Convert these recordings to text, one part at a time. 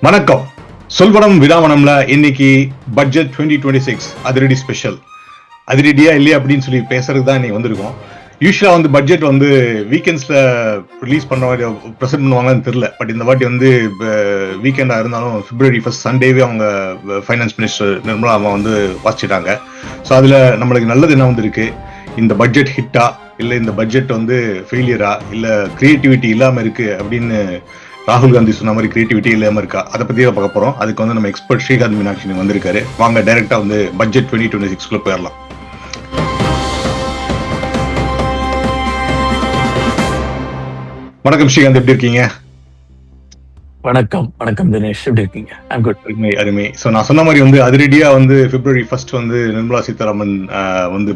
வணக்கம். சொல்வனம் விராவனம்ல இன்னைக்கு பட்ஜெட் 2026 அதிரடி ஸ்பெஷல். அதிரடியா இல்லையா அப்படின்னு சொல்லி பேசுறதுக்கு தான் இன்னைக்கு வந்திருக்கோம். யூஸ்வலா பட்ஜெட் வீக்கெண்ட்ஸ்ல ரிலீஸ் ப்ரெசென்ட் பண்ணுவாங்கன்னு தெரியல. பட் இந்த வாட்டி வீக்கெண்டா இருந்தாலும் February 1 சண்டேவே அவங்க ஃபைனான்ஸ் மினிஸ்டர் நிர்மலா வாசிச்சிட்டாங்க. ஸோ அதுல நம்மளுக்கு நல்லது என்ன இருக்கு, இந்த பட்ஜெட் ஹிட்டா இல்ல இந்த பட்ஜெட் ஃபெயிலியரா இல்ல கிரியேட்டிவிட்டி இல்லாம இருக்கு அப்படின்னு ராகுல் காந்தி சொன்ன மாதிரி கிரியேட்டிவிட்டி இல்லாம இருக்கா, அதை பத்தி தான் பார்க்க போறோம். அதுக்கு நம்ம எக்ஸ்பர்ட் ஸ்ரீகாந்த் மீனாட்சி வந்திருக்காரு. வாங்க டைரக்டா பட்ஜெட் 2026 போயிடலாம். வணக்கம் ஸ்ரீகாந்த், எப்படி இருக்கீங்க? வணக்கம் வணக்கம் தினேஷ், எப்படி இருக்கீங்க? அருமை. சோ நான் சொன்ன மாதிரி அதிரடியா February 1 நிர்மலா சீதாராமன்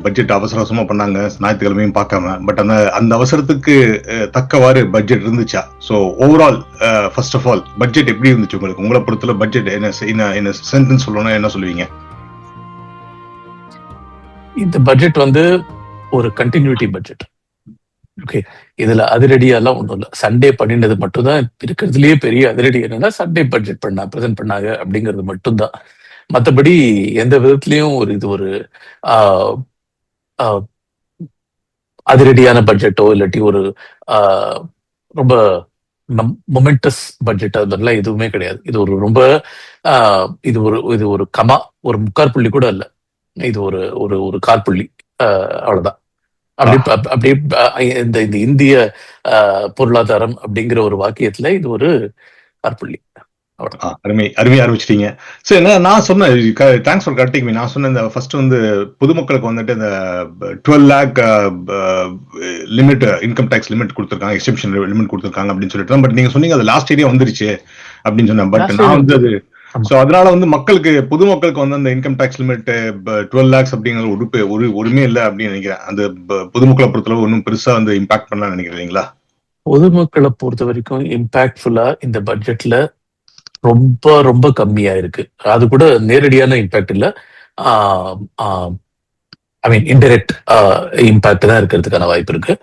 பட்ஜெட் அவசரமா பண்ணாங்க, ஞாயிற்றுக்கிழமையும் பார்க்காம. பட் அந்த அவசரத்துக்கு தக்கவாறு பட்ஜெட் இருந்துச்சா? So overall first of all budget எப்படி இருந்துச்சு உங்களுக்கு? உங்களை பொறுத்தல பட்ஜெட் என்ன சென்டென்ஸ் சொல்லணும்னா என்ன சொல்லுவீங்க? இந்த பட்ஜெட் ஒரு கண்டினியூட்டி பட்ஜெட். ஓகே, இதுல அதிரடியெல்லாம் ஒண்ணும் இல்லை. சண்டே பண்ணினது மட்டும்தான் இருக்கிறதுலயே பெரிய அதிரடி. என்னன்னா சண்டே பட்ஜெட் ப்ரெசென்ட் பண்ணாங்க அப்படிங்கிறது மட்டும்தான். மற்றபடி எந்த விதத்திலயும் இது ஒரு அதிரடியான பட்ஜெட்டோ இல்லாட்டி ஒரு ரொம்ப மொமெண்டஸ் பட்ஜெட் அதெல்லாம் எதுவுமே கிடையாது. இது ஒரு ரொம்ப இது ஒரு கமா, ஒரு முக்காற்புள்ளி கூட இல்லை. இது ஒரு ஒரு ஒரு காற்புள்ளி, அவ்வளவுதான். அப்படி இந்த இந்திய பொருளாதாரம் அப்படிங்கிற ஒரு வாக்கியத்துல இது ஒரு காற்புள்ளி. அருமையா ஆரம்பிச்சிட்டீங்க. சரி, நான் சொன்னேன், தேங்க்ஸ் ஃபார் கரெக்டிங் மீ. நான் சொன்னேன் இந்த ஃபர்ஸ்ட் பொதுமக்களுக்கு இந்த 12 lakh limit, income tax limit கொடுத்துருக்காங்க, எக்ஸெப்ஷன் லிமிட் கொடுத்துருக்காங்க அப்படின்னு சொல்லிட்டு. பட் நீங்க சொன்னீங்க அது லாஸ்ட் இயரே வந்துருச்சு அப்படின்னு சொன்னேன். பட் நான் அது சோ அதனால மக்களுக்கு, பொதுமக்களுக்கு அந்த இன்கம் டாக்ஸ் லிமிட் 12 lakhs அப்படிங்கிற ஒருமே இல்லை அப்படின்னு நினைக்கிறேன். அந்த பொதுமக்களை பொறுத்தளவு ஒன்றும் பெருசா இம்பாக்ட் பண்ண நினைக்கிறீங்களா? பொதுமக்களை பொறுத்த வரைக்கும் இம்பாக்ட்ஃபுல்லா இந்த பட்ஜெட்ல ரொம்ப ரொம்ப கம்மியா இருக்கு. அது கூட நேரடியான இம்பாக்ட் இல்ல, ஐ மீன் இன்டைரக்ட் இம்பாக்ட் தான் இருக்கிறதுக்கான வாய்ப்பு இருக்கு.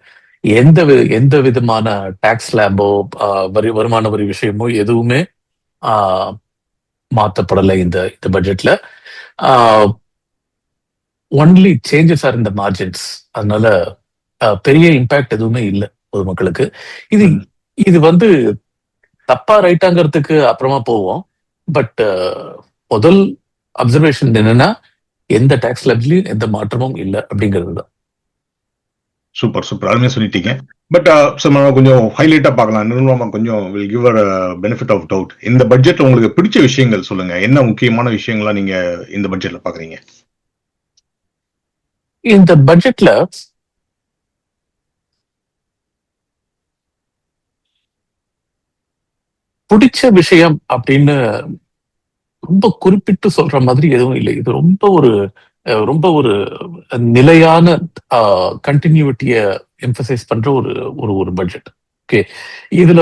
எந்த விதமான டாக்ஸ் ஸ்லாபோ வருமான வரி விஷயமோ எதுவுமே மாற்றப்படலை இந்த பட்ஜெட்ல. ஒன்லி சேஞ்சஸ் ஆர் இந்த மார்ஜின்ஸ். அதனால பெரிய இம்பாக்ட் எதுவுமே இல்லை பொதுமக்களுக்கு. இது தப்பா ரைட்டாங்கிறதுக்கு அப்புறமா போவோம். பட் முதல் அப்சர்வேஷன் என்னன்னா எந்த டாக்ஸ் ஸ்லாப்லயும் எந்த மாற்றமும் இல்லை அப்படிங்கிறது தான். சூப்பர் சூப்பர், அருமையா சொல்லிட்டீங்க. பட் கொஞ்சம் ஹைலைட்டா பார்க்கலாம். நிர்மலா கொஞ்சம் will give a benefit of doubt. இந்த பட்ஜெட்ல உங்களுக்கு பிடிச்ச விஷயங்கள் சொல்லுங்க. என்ன முக்கியமான விஷயங்களா நீங்க இந்த பட்ஜெட்ல பாக்குறீங்க? இந்த பட்ஜெட்ல பிடிச்ச விஷயம் அப்படின்னு ரொம்ப குறிப்பிட்டு சொல்ற மாதிரி எதுவும் இல்லை. இது ரொம்ப ஒரு நிலையான கண்டினியூட்டிய எம்பசைஸ் பண்ற ஒரு பட்ஜெட். ஓகே, இதுல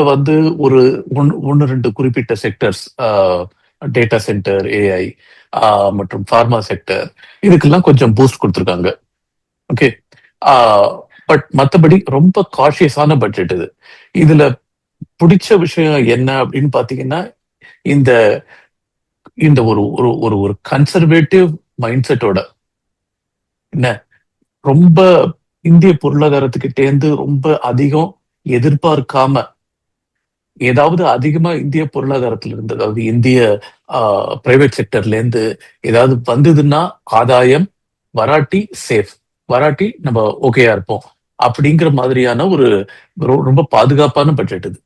ஒரு ஒன்னு ரெண்டு குறிப்பிட்ட செக்டர்ஸ், டேட்டா சென்டர், ஏஐ மற்றும் ஃபார்மா செக்டர், இதுக்கெல்லாம் கொஞ்சம் பூஸ்ட் கொடுத்துருக்காங்க. ஓகே, பட் மற்றபடி ரொம்ப காஷியஸான பட்ஜெட் இது. இதுல பிடிச்ச விஷயம் என்ன அப்படின்னு பாத்தீங்கன்னா இந்த ஒரு கன்சர்வேட்டிவ் மைண்ட் செட்டோட என்ன ரொம்ப இந்திய பொருளாதாரத்துக்கிட்டேந்து ரொம்ப அதிகம் எதிர்பார்க்காம, ஏதாவது அதிகமா இந்திய பொருளாதாரத்துல இருந்து, அதாவது இந்திய பிரைவேட் செக்டர்ல இருந்து ஏதாவது வந்ததுன்னா ஆதாயம், வராட்டி சேஃப், வராட்டி நம்ம ஓகேயா இருப்போம் அப்படிங்கிற மாதிரியான ஒரு ரொம்ப பாதுகாப்பான பட்ஜெட் இது.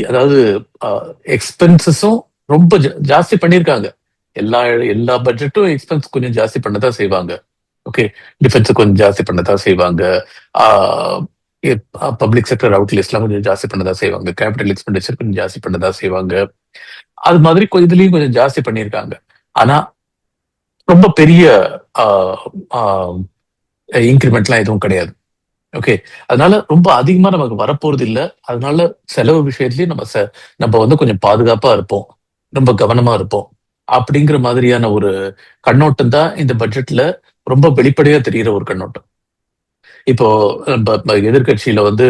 அதாவது எக்ஸ்பென்சஸும் ரொம்ப ஜாஸ்தி பண்ணிருக்காங்க. எல்லா பட்ஜெட்டும் எக்ஸ்பென்ஸ் கொஞ்சம் ஜாஸ்தி பண்ணதான் செய்வாங்க. ஓகே, டிஃபென்ஸ் கொஞ்சம் ஜாஸ்தி பண்ணதான் செய்வாங்க, பப்ளிக் செக்டர் அவுட்லேஸ்லாம் கொஞ்சம் ஜாஸ்தி பண்ணதான் செய்வாங்க, கேபிட்டல் எக்ஸ்பெண்டிச்சர் கொஞ்சம் ஜாஸ்தி பண்ணதான் செய்வாங்க. அது மாதிரி இதுலயும் கொஞ்சம் ஜாஸ்தி பண்ணியிருக்காங்க. ஆனா ரொம்ப பெரிய இன்க்ரிமெண்ட்லாம் எதுவும் கிடையாது. ஓகே, அதனால ரொம்ப அதிகமா நமக்கு வரப்போறது இல்லை. அதனால செலவு விஷயத்துலயும் நம்ம கொஞ்சம் பாதுகாப்பா இருப்போம், ரொம்ப கவனமா இருப்போம் அப்படிங்கிற மாதிரியான ஒரு கண்ணோட்டம் தான் இந்த பட்ஜெட்ல ரொம்ப வெளிப்படையா தெரிகிற ஒரு கண்ணோட்டம். இப்போ எதிர்கட்சியில வந்து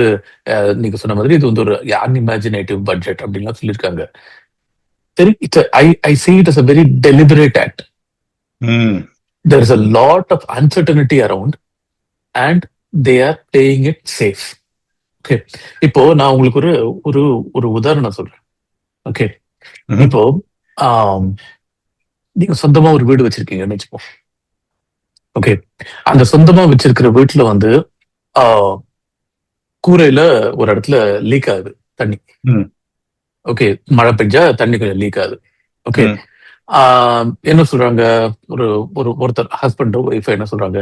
நீங்க சொன்ன மாதிரி இது வந்து ஒரு அன்இமேஜினேட்டிவ் பட்ஜெட் அப்படின்லாம் சொல்லியிருக்காங்க. I see it as a very deliberate act. There is a lot of uncertainty around and they are playing it safe. Okay. இப்போ நான் உங்களுக்கு ஒரு ஒரு ஒரு உதாரணம் சொல்றேன். ஓகே, இப்போ நீங்க சொந்தமா ஒரு வீடு வச்சிருக்கீங்கன்னு வச்சுப்போம். ஓகே, அந்த சொந்தமா வச்சிருக்கிற வீட்டுல வந்து கூரையில ஒரு இடத்துல லீக் ஆகுது தண்ணி. ஓகே, மழை பெஞ்சா தண்ணி கொஞ்சம் லீக் ஆகுது. ஓகே, என்ன சொல்றாங்க, ஒருத்தர் ஹஸ்பண்டோ ஒய்ஃபோ என்ன சொல்றாங்க,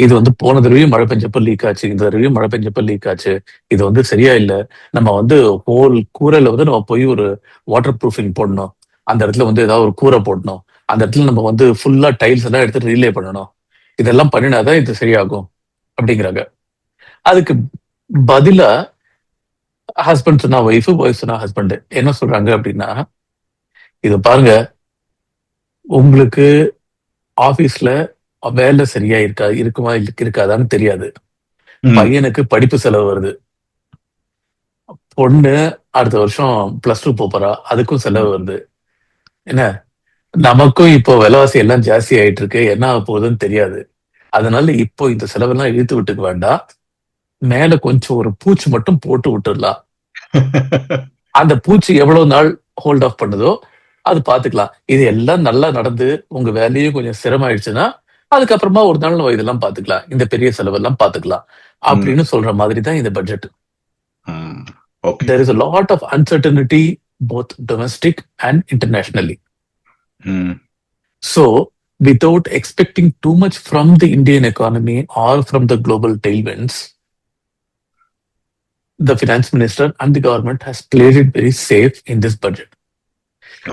இது வந்து போன தடவையும் மழை பெஞ்சப்ப லீக் ஆச்சு, இந்த தடவையும் மழை பெஞ்சப்ப லீக் ஆச்சு, இது வந்து சரியா இல்லை, நம்ம வந்து ஹோல் கூரையில வந்து நம்ம போய் ஒரு வாட்டர் ப்ரூஃபிங் போடணும், அந்த இடத்துல வந்து ஏதாவது ஒரு கூரை போடணும், அந்த இடத்துல நம்ம வந்து ஃபுல்லா டைல்ஸ் எல்லாம் எடுத்து ரீலே பண்ணணும், இதெல்லாம் பண்ணினாதான் இது சரியாகும் அப்படிங்கிறாங்க. அதுக்கு பதிலா ஹஸ்பண்ட் சொன்னா ஒய்ஃபு, ஒய்ஃப் சொன்னா ஹஸ்பண்ட் என்ன சொல்றாங்க அப்படின்னா, இது பாருங்க, உங்களுக்கு ஆபீஸ்ல வேலை சரியா இருக்குமா இருக்காதான்னு தெரியாது, பையனுக்கு படிப்பு செலவு வருது, பொண்ணு அடுத்த வருஷம் +2 போறா, அதுக்கும் செலவு வருது, என்ன நமக்கும் இப்போ விலைவாசி எல்லாம் ஜாஸ்தி ஆயிட்டு இருக்கு, என்ன ஆக போகுதுன்னு தெரியாது, அதனால இப்போ இந்த செலவெல்லாம் இழுத்து விட்டுக்க வேண்டாம், மேல கொஞ்சம் ஒரு பூச்சி மட்டும் போட்டு விட்டுடலாம், அந்த பூச்சி எவ்வளவு நாள் ஹோல்ட் ஆஃப் பண்ணுதோ அது பாத்துக்கலாம், இது எல்லாம் நல்லா நடந்து உங்க வேலையும் கொஞ்சம் சிரமமாயிடுச்சுன்னா அதுக்கப்புறமா ஒரு நாள் நம்ம இதெல்லாம் பாத்துக்கலாம், இந்த பெரிய செலவெல்லாம் பாத்துக்கலாம் அப்படின்னு சொல்ற மாதிரி தான் இந்த budget. There is a lot of uncertainty both domestic and internationally. So without expecting too much from the Indian economy or from the global tailwinds, the finance minister and the government has played it very safe in this budget.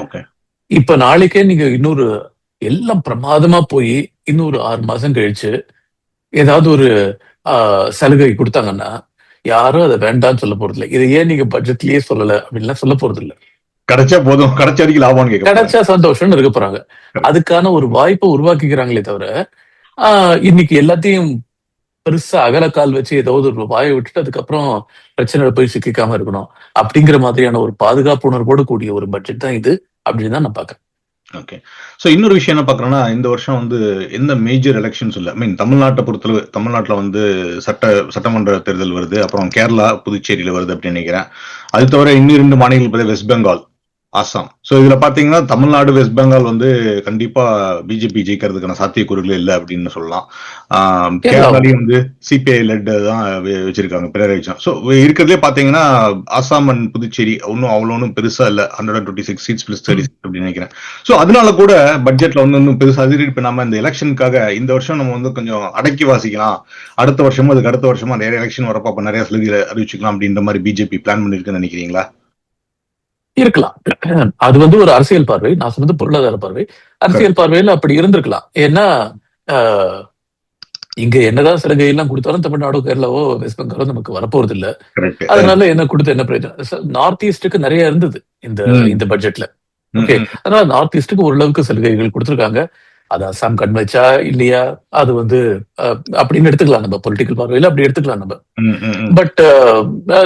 Okay. இப்ப நாளைக்கே நீங்க இன்னொரு எல்லாம் பிரமாதமா போய் இன்னொரு 6 மாசம் கழிச்சு ஏதாவது ஒரு சலுகை கொடுத்தாங்கன்னா யாரும் அதை வேண்டாம்னு சொல்ல போறது இல்லை. இதை ஏன் நீங்க பட்ஜெட்லயே சொல்லல அப்படின்லாம் சொல்ல போறது இல்லை. கிடைச்சா போதும், கிடைச்ச வரைக்கும் லாபம், கிடைச்சா சந்தோஷம்னு இருக்க போறாங்க. அதுக்கான ஒரு வாய்ப்பை உருவாக்கிக்கிறாங்களே தவிர இன்னைக்கு எல்லாத்தையும் பெருசா அகலக்கால் வச்சு ஏதாவது ஒரு வாயை விட்டுட்டு அதுக்கப்புறம் பிரச்சனையில போய் சிக்காம இருக்கணும் அப்படிங்கிற மாதிரியான ஒரு பாதுகாப்பு உணர்வோடு கூடிய ஒரு பட்ஜெட் தான் இது அப்படின்னு தான் நான் பாக்குறேன். ஓகே, ஸோ இன்னொரு விஷயம் என்ன பார்க்குறேன்னா, இந்த வருஷம் வந்து எந்த மேஜர் எலெக்ஷன்ஸ் இல்லை. தமிழ்நாட்டை பொறுத்தளவு தமிழ்நாட்டில் வந்து சட்டமன்ற தேர்தல் வருது, அப்புறம் கேரளா புதுச்சேரியில் வருது அப்படின்னு நினைக்கிறேன். அது தவிர இன்னும் 2 மாநிலங்கள் பார்த்தா வெஸ்ட் பெங்கால், ஆசாம். ஸோ இதுல பாத்தீங்கன்னா தமிழ்நாடு, வெஸ்ட் பெங்கால் வந்து கண்டிப்பா பிஜேபி ஜெயிக்கிறதுக்கான சாத்தியக்கூறுகள் இல்லை அப்படின்னு சொல்லலாம். கேரளாலையும் வந்து சிபிஐ லெட் தான் வச்சிருக்காங்க பினராயி. ஸோ இருக்கிறதுலே பாத்தீங்கன்னா ஆசாம் அண்ட் புதுச்சேரி ஒன்னும் அவ்வளோ ஒன்றும் பெருசா இல்லை, 126 சீட்ஸ் +30 அப்படின்னு நினைக்கிறேன். ஸோ அதனால கூட பட்ஜெட்ல வந்து இன்னும் பெருசா அதிகரிப்பு பண்ணாம இந்த எலெக்ஷனுக்காக இந்த வருஷம் நம்ம வந்து கொஞ்சம் அடக்கி வாசிக்கலாம், அடுத்த வருஷமும் அதுக்கு அடுத்த வருஷமா நிறைய எலெக்ஷன் வரப்ப நிறைய சலுகை அறிவிச்சுக்கலாம் அப்படின்ற மாதிரி பிஜேபி பிளான் பண்ணிருக்குன்னு நினைக்கிறீங்களா? இருக்கலாம். அது வந்து ஒரு அரசியல் பார்வை, நான் சொன்னது பொருளாதார பார்வை. அரசியல் பார்வையில அப்படி இருந்திருக்கலாம். ஏன்னா இங்க என்னதான் சலுகை எல்லாம் கொடுத்தாலும் தமிழ்நாடோ கேரளாவோ வெஸ்ட் பெங்காலோ நமக்கு வரப்போறது இல்ல. அதனால என்ன கொடுத்து என்ன பிரயோஜனம்? நார்த் ஈஸ்டுக்கு நிறைய இருந்தது இந்த பட்ஜெட்ல. ஓகே, அதனால நார்த் ஈஸ்டுக்கு ஓரளவுக்கு சலுகைகள் கொடுத்திருக்காங்க. அது அசாம் கண் வச்சா இல்லையா அது வந்து அப்படின்னு எடுத்துக்கலாம், நம்ம பொலிட்டிக்கல் பார்வையில அப்படி எடுத்துக்கலாம் நம்ம. பட்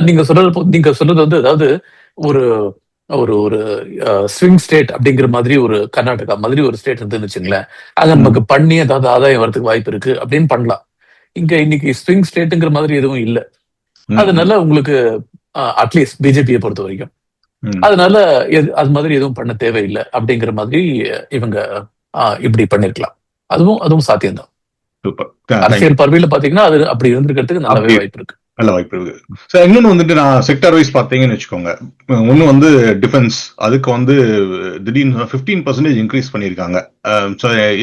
நீங்க சொல்றது வந்து அதாவது ஒரு ஒரு ஒரு ஸ்விங் ஸ்டேட் அப்படிங்கிற மாதிரி ஒரு கர்நாடகா மாதிரி ஒரு ஸ்டேட் இருந்துன்னு வச்சுங்களேன், அது நமக்கு பண்ணி அதாவது ஆதாயம் வரதுக்கு வாய்ப்பு இருக்கு அப்படின்னு பண்ணலாம். இங்க இன்னைக்கு ஸ்விங் ஸ்டேட்டுங்கிற மாதிரி எதுவும் இல்லை. அதனால உங்களுக்கு அட்லீஸ்ட் பிஜேபியை பொறுத்த வரைக்கும் அதனால அது மாதிரி எதுவும் பண்ண தேவையில்லை அப்படிங்கிற மாதிரி இவங்க இப்படி பண்ணிருக்கலாம். அதுவும் சாத்தியம்தான். அரசியல் பார்வையில பாத்தீங்கன்னா அது அப்படி இருந்திருக்கிறதுக்கு நல்லாவே வாய்ப்பு இருக்கு, நல்ல வாய்ப்பு இருக்கு. சார் இன்னொன்னு வந்துட்டு நான் செக்டர் வைஸ் பாத்தீங்கன்னு வச்சுக்கோங்க, ஒன்னு வந்து டிஃபென்ஸ், அதுக்கு வந்து திடீர்னு 15% இன்க்ரீஸ் பண்ணியிருக்காங்க.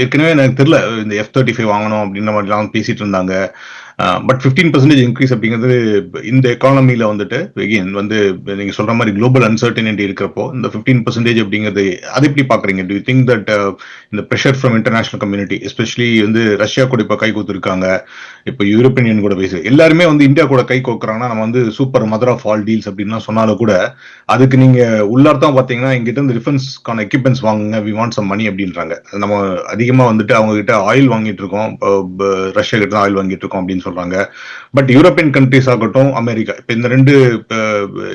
ஏற்கனவே எனக்கு தெரியல இந்த F-35 வாங்கணும் அப்படின்ற மாதிரிலாம் பேசிட்டு இருந்தாங்க. பட் 15% இன்க்ரீஸ் அப்படிங்கிறது இந்த எக்கானமில வந்துட்டு again வந்து நீங்க சொல்ற மாதிரி குளோபல் அன்சர்டனிட்டி இருக்கிறப்போ இந்த 15% அப்படிங்கிறது அதை எப்படி பாக்குறீங்க? டு யூ திங்க் தட் இந்த pressure from international community, especially வந்து ரஷ்யா கூட இப்ப கை கோத்துருக்காங்க, இப்போ யூரோப்பியன் யூனியன் கூட பேசு, எல்லாருமே வந்து இந்தியா கூட கை கோக்குறாங்கன்னா நம்ம வந்து super mother of all deals அப்படின்னு சொன்னாலும் கூட அதுக்கு நீங்க உள்ளார்த்தம் பாத்தீங்கன்னா எங்கிட்ட இருந்து டிஃபென்ஸ்க்கான எக்யூப்மெண்ட்ஸ் வாங்குங்க, வி வாண்ட் சம் மணி அப்படின்றாங்க. நம்ம அதிகமா வந்துட்டு அவங்க கிட்ட ஆயில் வாங்கிட்டு இருக்கோம், ரஷ்யா கிட்ட தான் ஆயில் வாங்கிட்டு இருக்கோம் அப்படின்னு சொல்றாங்க. பட் யூரோப்பியன் கண்ட்ரிஸ் ஆகட்டும், அமெரிக்கா, இப்ப இந்த 2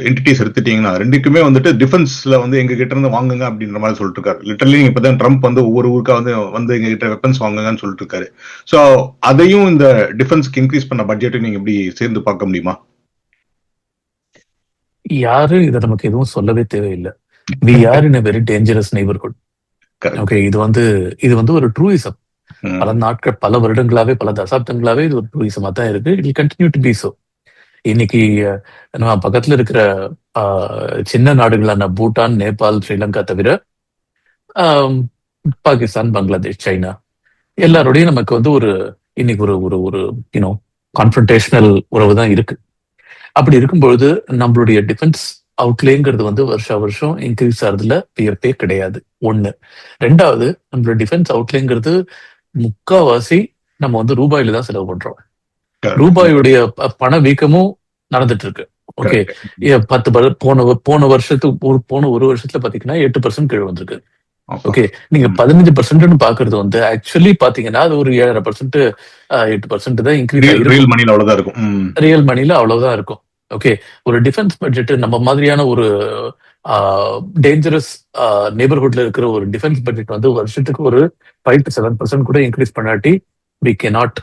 என்டிட்டிஸ் எடுத்துட்டீங்கன்னா, 2க்குமே வந்துட்டு டிஃபென்ஸ்ல வந்து எங்க கிட்ட இருந்து வாங்குங்க அப்படின்ற மாதிரி சொல்லிட்டு இருக்காரு. லிட்டரலி இப்பதான் ட்ரம்ப் வந்து ஒவ்வொரு ஊருக்கா வந்து எங்க கிட்ட வெப்பன்ஸ் வாங்குங்கன்னு சொல்லிட்டு இருக்காரு. சோ அதையும் இந்த டிஃபென்ஸ்க்கு இன்க்ரீஸ் பண்ண பட்ஜெட்டை நீங்க எப்படி சேர்ந்து பார்க்க முடியுமா? யாரு இதை நமக்கு எதுவும் சொல்லவே தேவையில்லை. We are in a very dangerous neighbourhood. Correct. Okay, இது வந்து ஒரு ட்ரூயிசம். பல நாட்கள், பல வருடங்களாவே, பல தசாப்தங்களாவே இது ஒரு ட்ரூயிசமா தான் இருக்கு. It will continue to be so. இன்னைக்கு நம்ம பக்கத்துல இருக்கிற சின்ன நாடுகளான பூட்டான், நேபாள், ஸ்ரீலங்கா தவிர பாகிஸ்தான், பங்களாதேஷ், சைனா எல்லாரோடையும் நமக்கு வந்து இன்னைக்கு ஒரு ஒரு யூனோ கான்ஃபரன்டேஷனல் உறவு தான் இருக்கு. அப்படி இருக்கும்பொழுது நம்மளுடைய டிஃபென்ஸ் அவுட்லேங்கிறது வந்து வருஷம் இன்க்ரீஸ் ஆகுறதுல வியப்பே கிடையாது. ஒண்ணு. ரெண்டாவது, நம்மளோட டிஃபென்ஸ் அவுட்லேங்கிறது முக்காவாசி நம்ம வந்து ரூபாயில தான் செலவு பண்றோம். ரூபாயுடைய பண வீக்கமும் நடந்துட்டு இருக்கு. ஓகே, 10 போன ஒரு வருஷத்துல பாத்தீங்கன்னா 8% கீழே வந்திருக்கு. ஓகே, நீங்க 15% பாக்குறது வந்து ஆக்சுவலி பாத்தீங்கன்னா அது ஒரு 7.5% 8% தான் இன்க்ரீஸ் ஆகிருக்கும். ரியல் மணில அவ்வளவுதான் இருக்கும். ரியல் மணில அவ்வளவுதான் இருக்கும். ஓகே, ஒரு டிஃபென்ஸ் பட்ஜெட் நம்ம மாதிரியான ஒரு டேஞ்சரஸ் நெய்பர்ஹுட்ல இருக்கிற ஒரு டிஃபென்ஸ் பட்ஜெட் வந்து வருஷத்துக்கு ஒரு 5 to 7% கூட increase பண்ணாட்டி we cannot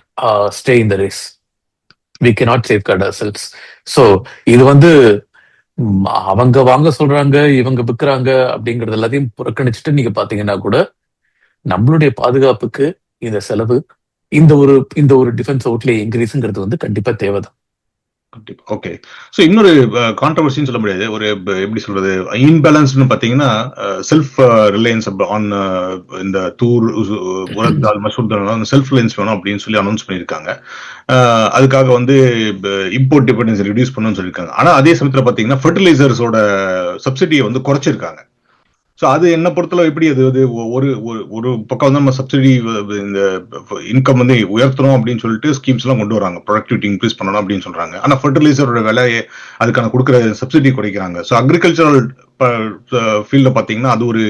stay in the race. We cannot safeguard ourselves. So இது வந்து அவங்க வாங்க சொல்றாங்க, இவங்க விற்கிறாங்க அப்படிங்கறது எல்லாத்தையும் புறக்கணிச்சுட்டு நீங்க பாத்தீங்கன்னா கூட நம்மளுடைய பாதுகாப்புக்கு இந்த செலவு, இந்த ஒரு டிஃபென்ஸ் அவுட்லே இன்க்ரீஸ்ங்கிறது வந்து கண்டிப்பா தேவைதான். ஓகே, ஸோ இன்னொரு கான்ட்ரவர்சின்னு சொல்ல முடியாது, ஒரு எப்படி சொல்றது, இன்பேலன்ஸ்னு பார்த்தீங்கன்னா செல்ஃப் ரிலையன்ஸ் ஆன் இந்த தூர், உரத் தால், மசூர் தால் செல்ஃப் ரிலையன்ஸ் வேணும் அப்படின்னு சொல்லி அனௌன்ஸ் பண்ணியிருக்காங்க. அதுக்காக வந்து இம்போர்ட் டிபெண்டன்ஸ் ரெடியூஸ் பண்ணணும்னு சொல்லியிருக்காங்க. ஆனால் அதே சமயத்தில் பார்த்தீங்கன்னா ஃபர்டிலைசர்ஸோட சப்சிடியை வந்து குறைச்சிருக்காங்க. ஸோ அது என்ன பொறுத்தளவு எப்படி அது ஒரு ஒரு பக்கம் வந்து நம்ம சப்சிடி இந்த இன்கம் வந்து உயர்த்தணும் அப்படின்னு சொல்லிட்டு ஸ்கீம்ஸ் எல்லாம் கொண்டு வராங்க, ப்ரொடக்டிவிட்டி இன்க்ரீஸ் பண்ணணும் அப்படின்னு சொல்றாங்க. ஆனால் ஃபர்டிலைசரோட விலையை அதுக்கான கொடுக்குற சப்சிடி குறைக்கிறாங்க. ஸோ அக்ரிகல்ச்சரல் ஃபீல்ட்ல பார்த்தீங்கன்னா அது ஒரு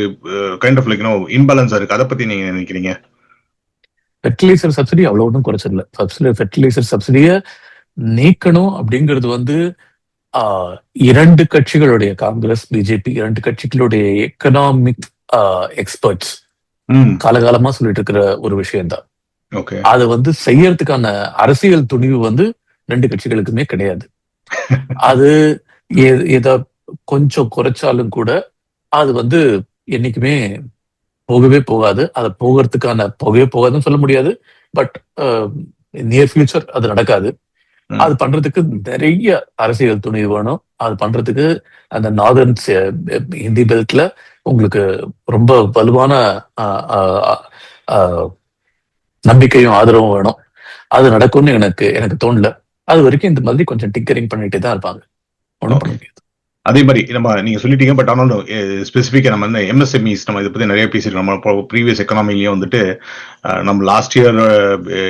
கைண்ட் ஆஃப் லைக் இன்பேலன்ஸா இருக்கு. அதை பத்தி நீங்க நினைக்கிறீங்க? ஃபெர்டிலைசர் சப்சிடி அவ்வளவு ஒன்றும் குறைச்சிடல. ஃபெர்டிலைசர் சப்சிடியை நீக்கணும் அப்படிங்கிறது வந்து 2 கட்சிகளுடைய, காங்கிரஸ், பிஜேபி 2 கட்சிகளுடைய எக்கனாமிக் எக்ஸ்பர்ட்ஸ் காலகாலமா சொல்லிட்டு இருக்கிற ஒரு விஷயம்தான். அது வந்து செய்யறதுக்கான அரசியல் துணிவு வந்து 2 கட்சிகளுக்குமே கிடையாது. அது ஏதோ கொஞ்சம் குறைச்சாலும் கூட அது வந்து என்னைக்குமே போகவே போகாது. அது போகவே போகாதுன்னு சொல்ல முடியாது. பட் நியர் ஃபியூச்சர் அது நடக்காது. அது பண்றதுக்கு நிறைய அரசியல் துணிவு வேணும். அது பண்றதுக்கு அந்த நார்தர்ன் ஹிந்தி பெல்ட்ல உங்களுக்கு ரொம்ப வலுவான நம்பிக்கையும் ஆதரவும் வேணும். அது நடக்கும்னு எனக்கு தோணல. அது வரைக்கும் இந்த மாதிரி கொஞ்சம் டிங்கரிங் பண்ணிட்டே தான் இருப்பாங்க. ஒன்றும் பண்ண முடியாது. அதே மாதிரி நீங்க சொல்லிட்டீங்க, பட் ஆனாலும் ஸ்பெசிஃபிக்கா நம்ம இந்த எம்எஸ்எம்இஸ் நம்ம இதை பத்தி நிறைய பேசிருக்கோம். நம்ம ப்ரீவியஸ் எக்கனாமிலையும் வந்துட்டு நம்ம லாஸ்ட் இயர்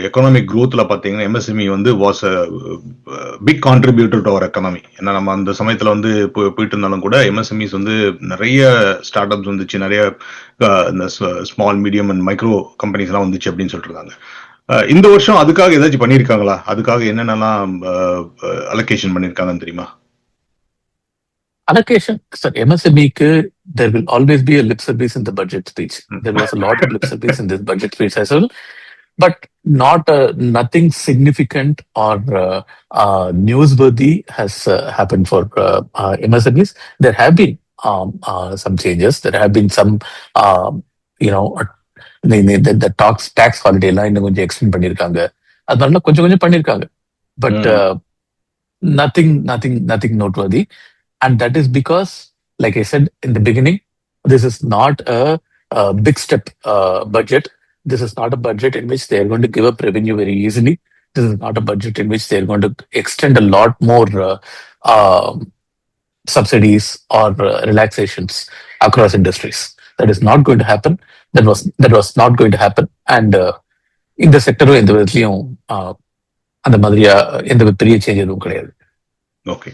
எக்கனாமிக் க்ரோத்ல பாத்தீங்கன்னா எம்எஸ்எம்இ வந்து was big contributor to our economy. ஏன்னா நம்ம அந்த சமயத்துல வந்து போயிட்டு இருந்தாலும் கூட எம்எஸ்எம்இஸ் வந்து நிறைய ஸ்டார்ட் அப்ஸ் வந்துச்சு, நிறைய இந்த small, medium and micro companies எல்லாம் வந்துச்சு அப்படின்னு சொல்லிட்டு இருக்காங்க. இந்த வருஷம் அதுக்காக ஏதாச்சும் பண்ணிருக்காங்களா? அதுக்காக என்னென்னலாம் அலோகேஷன் பண்ணிருக்காங்கன்னு தெரியுமா? Allocation, sir, MSME there will always be a lip service in the budget speech. There was a lot of lip service in this budget speech as well, but nothing significant or newsworthy has happened for MSMEs. There have been some changes. There have been some, the tax holiday line இன்னும் கொஞ்சம் extend பண்ணிருக்காங்க. அதனால கொஞ்சம் பண்ணிருக்காங்க. But nothing noteworthy. And that is because, like I said in the beginning, this is not a big step budget. This is not a budget in which they are going to give up revenue very easily. This is not a budget in which they are going to extend a lot more subsidies or relaxations across industries. That is not going to happen. That was not going to happen. And in the sector, எந்த விதத்திலையும் அந்த மாதிரியா எந்த பெரிய change எதுவும் கிடையாது. Okay,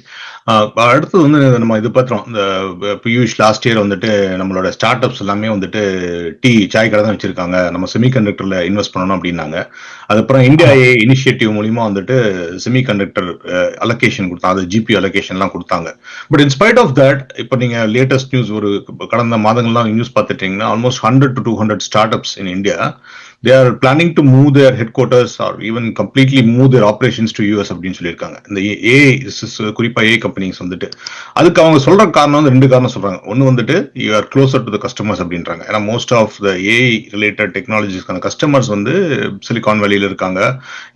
அடுத்தது வந்து நம்ம இது பார்த்தோம். இந்த பியூஷ் லாஸ்ட் இயர் வந்துட்டு நம்மளோட ஸ்டார்ட் அப்ஸ் எல்லாமே வந்துட்டு சாய் கடை தான் வச்சிருக்காங்க, நம்ம செமிகண்டக்டர்ல இன்வெஸ்ட் பண்ணணும் அப்படின்னாங்க. அதுக்கப்புறம் இந்தியா ஏ இனிஷியேட்டிவ் மூலியமா வந்துட்டு செமிகண்டக்டர் அலோகேஷன் கொடுத்தாங்க, அது ஜிபி அலோகேஷன்லாம் கொடுத்தாங்க. பட் இன்ஸ்பைட் ஆஃப் தட், இப்போ நீங்க லேட்டஸ்ட் நியூஸ் ஒரு கடந்த மாதங்கள்லாம் நியூஸ் பார்த்துட்டீங்கன்னா almost 100 to 200 start ups in India, they are planning to move their headquarters or even completely move their operations to US அப்படின்னு சொல்லியிருக்காங்க. இந்த ஏஐ குறிப்பா ஏஐ கம்பெனிஸ் வந்துட்டு அதுக்கு அவங்க சொல்ற காரணம் வந்து 2 காரணம் சொல்றாங்க. ஒன்னு வந்துட்டு you are closer to the customers அப்படின்றாங்க. ஏன்னா most of the AI related டெக்னாலஜிஸ்க்கான கஸ்டமர்ஸ் வந்து சிலிகான் வேலியில இருக்காங்க,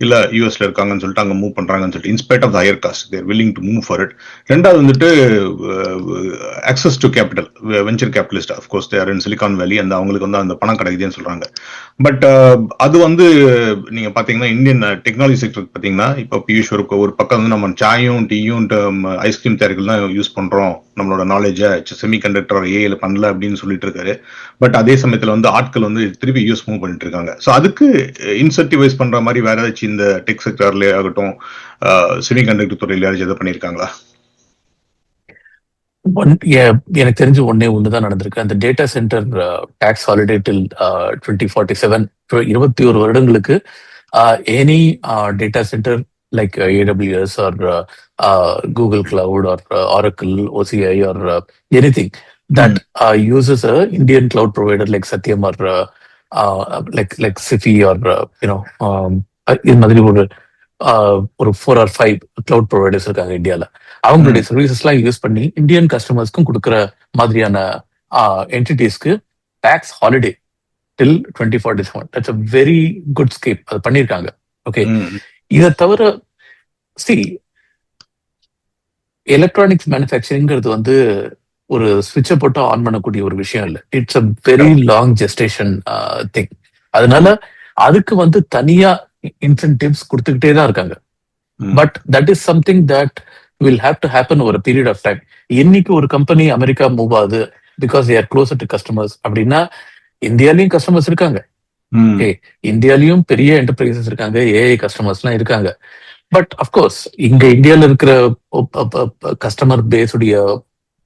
இல்ல யூஎஸ்ல இருக்காங்கன்னு சொல்லிட்டு அங்க மூவ் பண்றாங்கன்னு சொல்லிட்டு in spite of the higher cost they're willing to move for it. ரெண்டாவது வந்துட்டு access to capital, venture capitalist of course they're in Silicon Valley, அந்த அவங்களுக்கு வந்து அந்த பணம் கிடைக்குதுன்னு சொல்றாங்க. பட் அது வந்து நீங்க பாத்தீங்கன்னா இந்தியன் டெக்னாலஜி செக்டர் பாத்தீங்கன்னா இப்போ பியூஷ் ஒரு பக்கம் வந்து நம்ம சாயும் டீயும் ஐஸ்கிரீம் தயாரிகள் தான் யூஸ் பண்றோம், நம்மளோட நாலேஜை செமிகண்டக்டர் ஏஐல பண்ணல அப்படின்னு சொல்லிட்டு இருக்காரு. பட் அதே சமயத்துல வந்து ஆட்கள் வந்து திருப்பி யூஸ் மூவ் பண்ணிட்டு இருக்காங்க. ஸோ அதுக்கு இன்சென்டிவைஸ் பண்ற மாதிரி வேற ஏதாச்சும் இந்த டெக் செக்டர்ல ஆகட்டும் செமிகண்டக்டர் துறையில யாராச்சும் எதை பண்ணியிருக்காங்களா? எனக்கு தெரிஞ்சு ஒண்ணுதான் நடந்திருக்கு. அந்த data centre tax holiday till 2047, 21 வருடங்களுக்கு any data centre like AWS or Google cloud or Oracle, OCI or anything that uses a Indian cloud provider like Satyam or like Sifi or இது மாதிரி ஒரு 4 or 5 கிளவுட் ப்ரொவைடர்ஸ் இருக்காங்க இந்தியால. அவங்களுடைய services எல்லாம் use பண்ணி Indian கஸ்டமர்ஸ்க்கும் கொடுக்குற மாதிரியான என்டிட்டிஸ்க்கு tax holiday till 2047. That's a very good scheme. அது பண்ணிருக்காங்க. ஓகே, இதை தவிர எலக்ட்ரானிக்ஸ் மேனுஃபேக்சரிங்கிறது வந்து ஒரு ஸ்விட்சை போட்டு ஆன் பண்ணக்கூடிய ஒரு விஷயம் இல்லை. It's a very long gestation thing. அதனால அதுக்கு வந்து தனியா இன்சென்டிவ்ஸ் கொடுத்துக்கிட்டே தான் இருக்காங்க. But that is something that will have to happen over a period of time. இன்னைக்கு ஒரு கம்பெனி அமெரிக்கா மூவ் ஆகுது because they are closer to customers அப்படின்னா, இந்தியாலயும் கஸ்டமர்ஸ் இருக்காங்க. ஓகே, இந்தியாலயும் பெரிய என்டர்பிரைசஸ் இருக்காங்க, ஏஐ கஸ்டமர்ஸ் எல்லாம் இருக்காங்க. பட் அப்கோர்ஸ் இங்க இந்தியால இருக்கிற கஸ்டமர் பேஸ் உடைய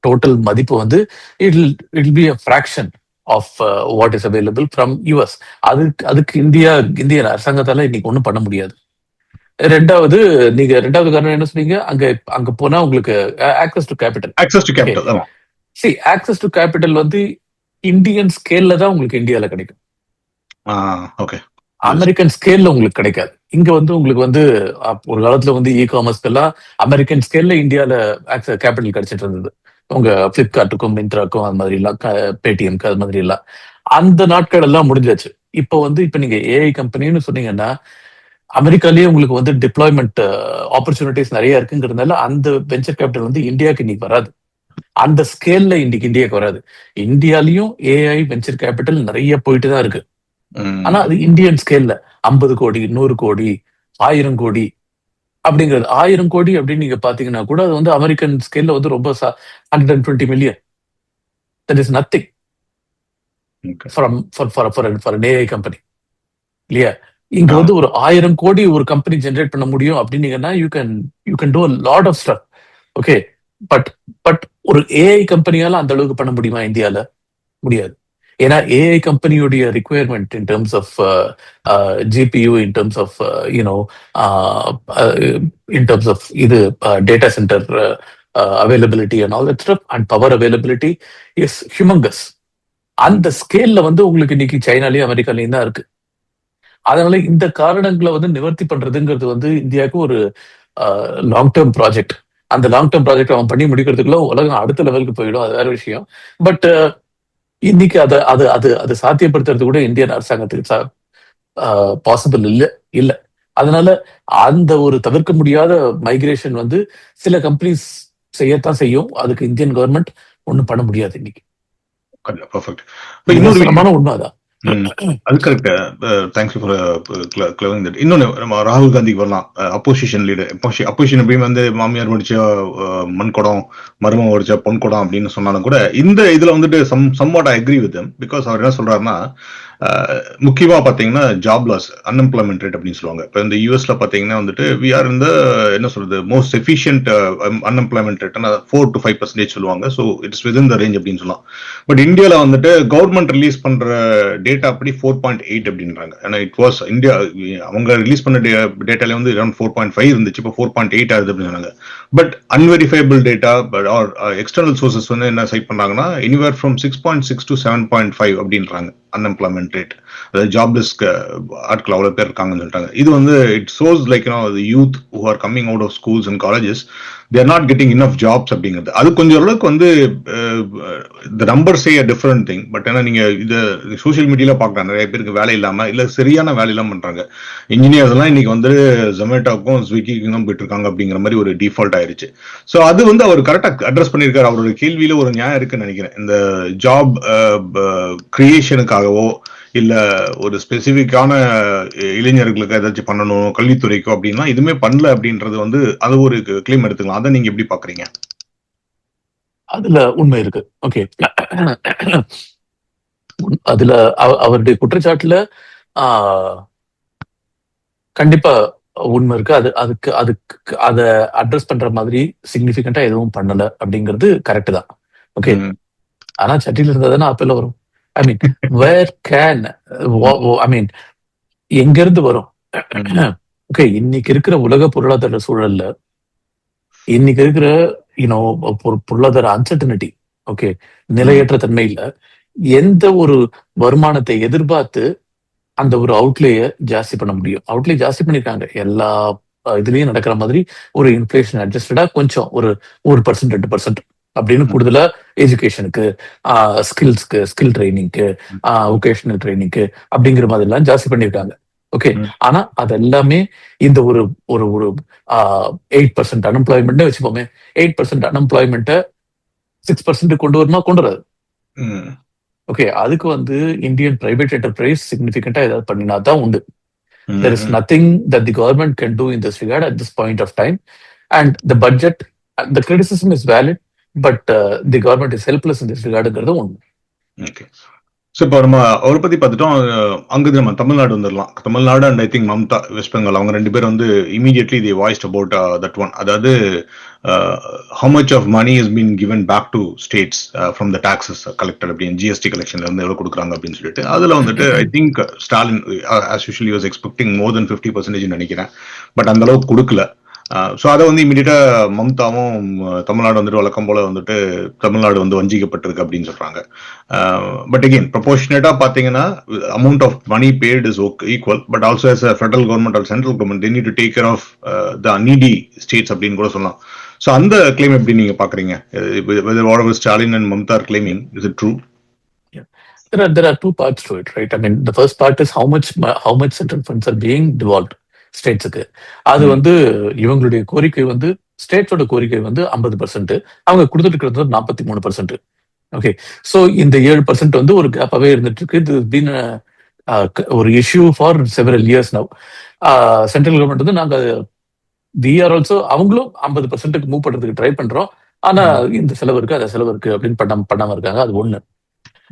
டோட்டல் மதிப்பு வந்து it will be a fraction of what is available from US. அதுக்கு இந்திய அரசாங்கத்தால இன்னைக்கு ஒன்றும் பண்ண முடியாது. ரெண்டாவது காரணம் என்ன சொன்னீங்க, அங்க போனா உங்களுக்கு access to capital. Access to capital வந்து இந்தியன் ஸ்கேல்ல தான் உங்களுக்கு இந்தியால கிடைக்கும். அமெரிக்கன் ஸ்கேல்ல உங்களுக்கு கிடைக்காது. இங்க வந்து உங்களுக்கு வந்து ஒரு காலத்துல வந்து இ-காமர்ஸ்க்கு எல்லாம் அமெரிக்கன் ஸ்கேல்ல இந்தியால கேபிட்டல் கிடைச்சிட்டு இருந்தது. உங்க பிளிப்கார்ட்டுக்கும் மிந்த்ராக்கும் அது மாதிரி எல்லாம், பேடிஎம்க்கு அது மாதிரி எல்லாம் அந்த நாட்கள் எல்லாம் முடிஞ்சாச்சு. இப்ப நீங்க ஏஐ கம்பெனின்னு சொன்னீங்கன்னா அமெரிக்காலேயே உங்களுக்கு வந்து டிப்ளாய்மெண்ட் ஆப்பர்ச்சுனிட்டிஸ் நிறைய இருக்குங்கிறதுனால அந்த வெஞ்சர் கேபிட்டல் வந்து இந்தியாவுக்கு இன்னைக்கு வராது. அந்த ஸ்கேல்ல இன்னைக்கு இந்தியாவுக்கு வராது. இந்தியாலையும் ஏஐ வெஞ்சர் கேபிட்டல் நிறைய போயிட்டு தான் இருக்கு. ஆனா அது இந்தியன் ஸ்கேல்ல 50 கோடி, 100 கோடி, 1000 கோடி அப்படிங்கிறது. 1000 கோடி அப்படின்னு நீங்க பாத்தீங்கன்னா கூட அது வந்து அமெரிக்கன் ஸ்கேல்ல வந்து ரொம்ப 120 million. That is nothing for an AI company இல்லையா? இங்க வந்து ஒரு 1000 கோடி ஒரு கம்பெனி ஜெனரேட் பண்ண முடியும் அப்படின்னீங்கன்னா you can do a lot of stuff. Okay, but ஒரு ஏஐ கம்பெனியால அந்த அளவுக்கு பண்ண முடியுமா இந்தியால? முடியாது. ஏன்னா ஏஐ கம்பெனியுடைய requirement in terms of GPU, in terms of இது data centre availability and all that stuff and power availability is humongous. அந்த ஸ்கேல்ல வந்து உங்களுக்கு இன்னைக்கு சைனாலையும் அமெரிக்காலையும் தான் இருக்கு. அதனால இந்த காரணங்களை வந்து நிவர்த்தி பண்றதுங்கிறது வந்து இந்தியாவுக்கு ஒரு லாங் டேர்ம் ப்ராஜெக்ட். அந்த லாங் டேர்ம் ப்ராஜெக்ட் அவன் பண்ணி முடிக்கிறதுக்குள்ள உலகம் அடுத்த லெவலுக்கு போயிடும், அது வேற விஷயம். பட் இன்னைக்கு அது சாத்தியப்படுத்துறது கூட இந்தியன் அரசாங்கத்துக்கு பாசிபிள் இல்ல. அதனால அந்த ஒரு தவிர்க்க முடியாத மைக்ரேஷன் வந்து சில கம்பெனிஸ் செய்யத்தான் செய்யும். அதுக்கு இந்தியன் கவர்மெண்ட் ஒண்ணும் பண்ண முடியாது இன்னைக்கு. உண்மைதான். அது correct. Thanks for clearing that. இன்னொன்னு நம்ம ராகுல் காந்திக்கு வரலாம். அப்போசிஷன் லீடர், அப்போசிஷன் எப்படியும் வந்து மாமியார் முடிச்ச மண் குடம், மருமம் முடிச்ச பொன் குடம் அப்படின்னு சொன்னாலும் கூட இந்த இதுல வந்துட்டு somewhat I agree with him. Because அவர் என்ன சொல்றாருன்னா, முக்கியமா பாத்தீங்கன்னா ஜாப் லாஸ், அன்எம்ப்ளாய்மெண்ட் ரேட் அப்படின்னு சொல்லுவாங்க. இப்போ இந்த யூஎஸ்ல பாத்தீங்கன்னா வந்துட்டு வி ஆர் இந்த என்ன சொல்றது most efficient unemployment rate 4 to 5% சொல்லுவாங்க. So it's within the range அப்படின்னு சொல்லலாம். பட் இந்தியாவில் வந்துட்டு கவர்மெண்ட் ரிலீஸ் பண்ற டேட்டா அப்படி 4.8 அப்படின்றாங்க. ஏன்னா இட் வாஸ் இந்தியா அவங்க ரிலீஸ் பண்ண டேட்டால வந்து அரௌண்ட் 4.5 இருந்துச்சு, இப்போ 4.8 ஆகுது அப்படின்னு சொன்னாங்க. But unverifiable data or external sources வந்து என்ன சைட் பண்றாங்கன்னா எனிவேர் ஃப்ரம் 6.6 to 7.5 அப்படின்றாங்க அன்எம்ப்ளாய்மெண்ட் ரேட். அதாவது ஜாப்லெஸ் ஆட்கள் அவ்வளவு பேர் இருக்காங்கன்னு சொல்லிட்டாங்க. இது வந்து it shows like youth who are coming out of schools and colleges they are not getting enough jobs அப்படிங்கிறது. அது கொஞ்சம் அளவுக்கு வந்து the number say a different thing. But ஏன்னா நீங்க இதை சோசியல் மீடியால பார்க்கலாம், நிறைய பேருக்கு வேலை இல்லாம இல்ல சரியான வேலை இல்லாம பண்றாங்க. இன்ஜினியர்ஸ் எல்லாம் இன்னைக்கு வந்து ஜொமேட்டோக்கும் ஸ்விக்கிக்கும் தான் போயிட்டு இருக்காங்க அப்படிங்கிற மாதிரி ஒரு டிஃபால்ட் ஆயிருச்சு. ஸோ அது வந்து அவர் கரெக்டா அட்ரஸ் பண்ணியிருக்காரு. அவரோட கேள்வியில ஒரு நியாயம் இருக்குன்னு நினைக்கிறேன். இந்த ஜாப் கிரியேஷனுக்காகவோ இல்ல ஒரு ஸ்பெசிபிக்கான இளைஞர்களுக்கு ஏதாச்சும் பண்ணணும் கல்வித்துறைக்கோ அப்படின்னா எதுவுமே பண்ணல அப்படின்றது வந்து அது ஒரு கிளைம் எடுத்துக்கலாம். அதை நீங்க எப்படி பாக்குறீங்க? அதுல உண்மை இருக்கு. ஓகே, அதுல அவருடைய குற்றச்சாட்டுல கண்டிப்பா உண்மை இருக்கு. அதுக்கு அதை அட்ரஸ் பண்ற மாதிரி சிக்னிபிகண்டா எதுவும் பண்ணல அப்படிங்கிறது கரெக்ட் தான். ஓகே, ஆனா சட்டியில இருந்தா தானே ஆப்பிள் வரும். ஐ மீன் வேர் கேன் ஐ மீன் எங்க இருந்து வரும்? ஓகே, இன்னைக்கு இருக்கிற உலக பொருளாதார சூழல்ல, இன்னைக்கு இருக்கிற பொருளாதார அன்சர்டனிட்டி, ஓகே, நிலையற்ற தன்மையில எந்த ஒரு வருமானத்தை எதிர்பார்த்து அந்த ஒரு அவுட்லேய ஜாஸ்தி பண்ண முடியும்? அவுட்லே ஜாஸ்தி பண்ணிருக்காங்க எல்லா இதுலயும் நடக்கிற மாதிரி. ஒரு இன்ஃபிளேஷன் அட்ஜஸ்டடா கொஞ்சம் ஒரு 1% 2% அப்படின்னு கூடுதலா எஜுகேஷனுக்கு, ஸ்கில்ஸ்க்கு, ஸ்கில் ட்ரைனிங்க்கு, வொகேஷனல் ட்ரைனிங்க்கு அப்படிங்கிற மாதிரி எல்லாம் ஜாஸ்தி பண்ணிருக்காங்க. ஓகே, ஆனா அது எல்லாமே இந்த ஒரு ஒரு ஒரு 8% அன்எம்ப்ளாய்மெண்ட் வச்சுப்போமே, 8% அன்எம்ப்ளாய்மெண்ட்டை 6% கொண்டு வருமா? கொண்டு வராது. ஓகே, அதுக்கு வந்து இந்தியன் பிரைவேட் என்டர்பிரைஸ் சிக்னிபிகண்டா ஏதாவது பண்ணினா தான் உண்டு. There is nothing that the government can do in this regard at this point of time. And the budget, the criticism is valid, but the government is helpless in this regardங்கிறது ஒண்ணு. Okay, so இப்போ நம்ம அவரை பத்தி பார்த்துட்டோம். அங்கிருந்து நம்ம தமிழ்நாடு வந்துடலாம். Tamil Nadu and I think Mamata west Bengal, அவங்க 2 பேரும் வந்து immediately the voiced about that one. அதாவது how much of money has been given back to states from the taxes collected அப்படின்னு ஜிஎஸ்டி கலெக்ஷன்ல இருந்து எவ்வளவு கொடுக்குறாங்க அப்படின்னு சொல்லிட்டு அதுல வந்துட்டு I think Stalin as usually was expecting more than 50% நினைக்கிறேன். பட் அந்த அளவுக்கு கொடுக்கல. ஸோ அதை வந்து இமீடியட்டா மம்தாவும் தமிழ்நாடு வந்துட்டு வழக்கம் போல வந்துட்டு தமிழ்நாடு வந்து வஞ்சிக்கப்பட்டிருக்கு அப்படின்னு சொல்றாங்க. பட் அகெயின் ப்ரொபோர்ஷனேட்டா பாத்தீங்கன்னா amount of money paid is equal. But also as a federal government or central government they need to take care of the needy states அப்படின்னு கூட சொல்லலாம். ஸோ அந்த கிளைம் எப்படி நீங்க பாக்குறீங்க? whatever Stalin and Mamta are claiming, is it true? There are two parts to it, right? I mean, the first part is how much central funds are being devolved ஸ்டேட்ஸுக்கு. அது வந்து இவங்களுடைய கோரிக்கை வந்து ஸ்டேட்ஸோட கோரிக்கை வந்து 50%, அவங்க கொடுத்துட்டு இருக்கிறது 43%. ஓகே, ஸோ இந்த 7% வந்து ஒரு கேப்பாவே இருந்துட்டு இருக்கு. இது பீன் ஒரு issue for several years now. Central government வந்து நாங்க வி ஆர் ஆல்சோ அவங்களும் 50%க்கு மூவ் பண்றதுக்கு ட்ரை பண்றோம். ஆனா இந்த செலவு இருக்கு, அந்த செலவு இருக்கு அப்படின்னு பண்ணாம இருக்காங்க. அது ஒண்ணு.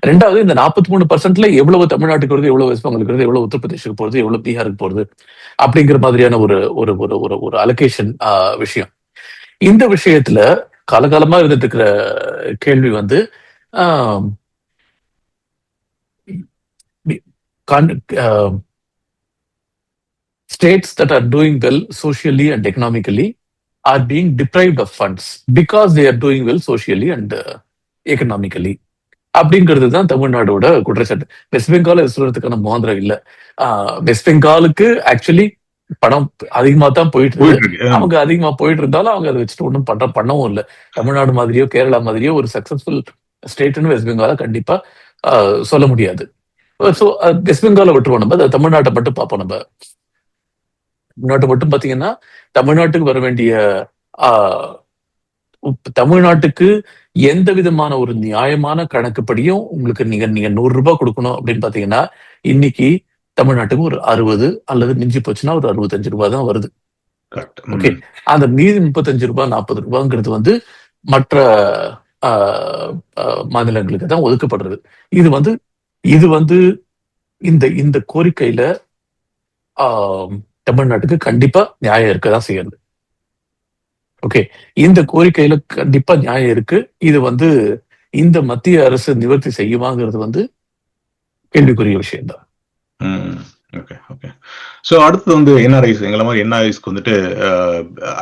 ரெண்டாவது, இந்த 43%ல எவ்வளவு தமிழ்நாட்டுக்கு வருது, எவ்வளவு வெஸ்ட் பெங்காலுக்கு வருது, எவ்வளவு உத்தரப்பிரதேசுக்கு போறது, எவ்வளவு பீகாருக்கு போறது அப்படிங்கிற மாதிரியான ஒரு ஒரு ஒரு ஒரு அலோகேஷன் விஷயம். இந்த விஷயத்துல காலகாலமா இருந்துட்டு இருக்கிற கேள்வி வந்து states that are doing well socially and economically are being deprived of funds because they are doing well socially and economically அப்படிங்கிறது தான் தமிழ்நாடோட குற்றச்சாட்டு. வெஸ்ட் பெங்கால சொல்றதுக்கான முகாந்திரம் இல்ல. வெஸ்ட் பெங்காலுக்கு ஆக்சுவலி பணம் அதிகமா தான் போயிட்டு இருக்கு. அவங்க அதிகமா போயிட்டு இருந்தாலும் அவங்க அதை வச்சுட்டு ஒன்றும் பண்ணவும் இல்லை. தமிழ்நாடு மாதிரியோ கேரளா மாதிரியோ ஒரு சக்சஸ்ஃபுல் ஸ்டேட்னு வெஸ்ட் பெங்கால கண்டிப்பா சொல்ல முடியாது. ஸோ வெஸ்ட் பெங்கால விட்டுருவோம், நம்ம தமிழ்நாட்டை மட்டும் பார்ப்போம். நம்ம தமிழ்நாட்டை மட்டும் பாத்தீங்கன்னா தமிழ்நாட்டுக்கு வர வேண்டிய தமிழ்நாட்டுக்கு எந்த விதமான ஒரு நியாயமான கணக்குப்படியும் உங்களுக்கு நீங்க 100 ரூபாய் கொடுக்கணும் அப்படின்னு பாத்தீங்கன்னா இன்னைக்கு தமிழ்நாட்டுக்கு ஒரு 60 அல்லது மிஞ்சி போச்சுன்னா ஒரு 65 ரூபாய் தான் வருது. ஓகே, அந்த மீதி 35 ரூபாய் 40 ரூபாய்ங்கிறது வந்து மற்ற மாநிலங்களுக்கு தான் ஒதுக்கப்படுறது. இது வந்து இந்த இந்த கோரிக்கையில ஆஹ், தமிழ்நாட்டுக்கு கண்டிப்பா நியாயம் இருக்கதான் செய்யுது. ஓகே, இந்த கோரிக்கையில கண்டிப்பா நியாயம் இருக்கு. இது வந்து இந்த மத்திய அரசு நிவர்த்தி செய்யுமாங்கிறது வந்து கேள்விக்குரிய விஷயம் தான். Okay okay. ஸோ அடுத்தது வந்து என்ஆர்ஐஸ், எங்களை மாதிரி என்ஆர்ஐஸ்க்கு வந்துட்டு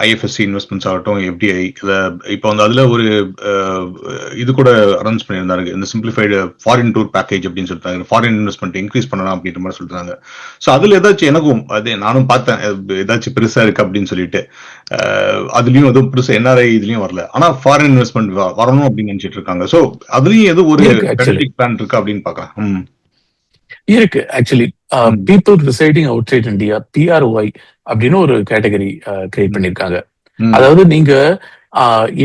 ஐஎஃப்எஸ்சி இன்வெஸ்ட்மெண்ட்ஸ் ஆகட்டும், எஃப்டிஐ, இதை இப்போ வந்து அதில் ஒரு அஹ், இது கூட அனௌன்ஸ் பண்ணியிருந்தாரு, இந்த சிம்பிளிஃபைடு ஃபாரின் டூர் பேக்கேஜ் அப்படின்னு சொல்லிட்டாங்க, ஃபாரின் இன்வெஸ்ட்மெண்ட் இன்க்ரீஸ் பண்ணலாம் அப்படின்ற மாதிரி சொல்லிட்டாங்க. ஸோ அதில் ஏதாச்சும் எனக்கும் அது நானும் பார்த்தேன், ஏதாச்சும் பெருசாக இருக்கு அப்படின்னு சொல்லிட்டு. அதுலயும் எதுவும் பெருசாக என்ஆர்ஐ இதுலயும் வரல, ஆனால் ஃபாரின் இன்வெஸ்ட்மெண்ட் வரணும் அப்படின்னு நினைச்சிட்டு இருக்காங்க. ஸோ அதுலயும் எதுவும் ஒரு இருக்கு ஆக்சுவலி, ஸ்ட்ராட்டஜிக் பிளான் இருக்கு அப்படின்னு பார்க்கலாம். இருக்கு actually. People residing outside India, PRY அப்படின்னு ஒரு கேட்டகரி கிரியேட் பண்ணிருக்காங்க. அதாவது நீங்க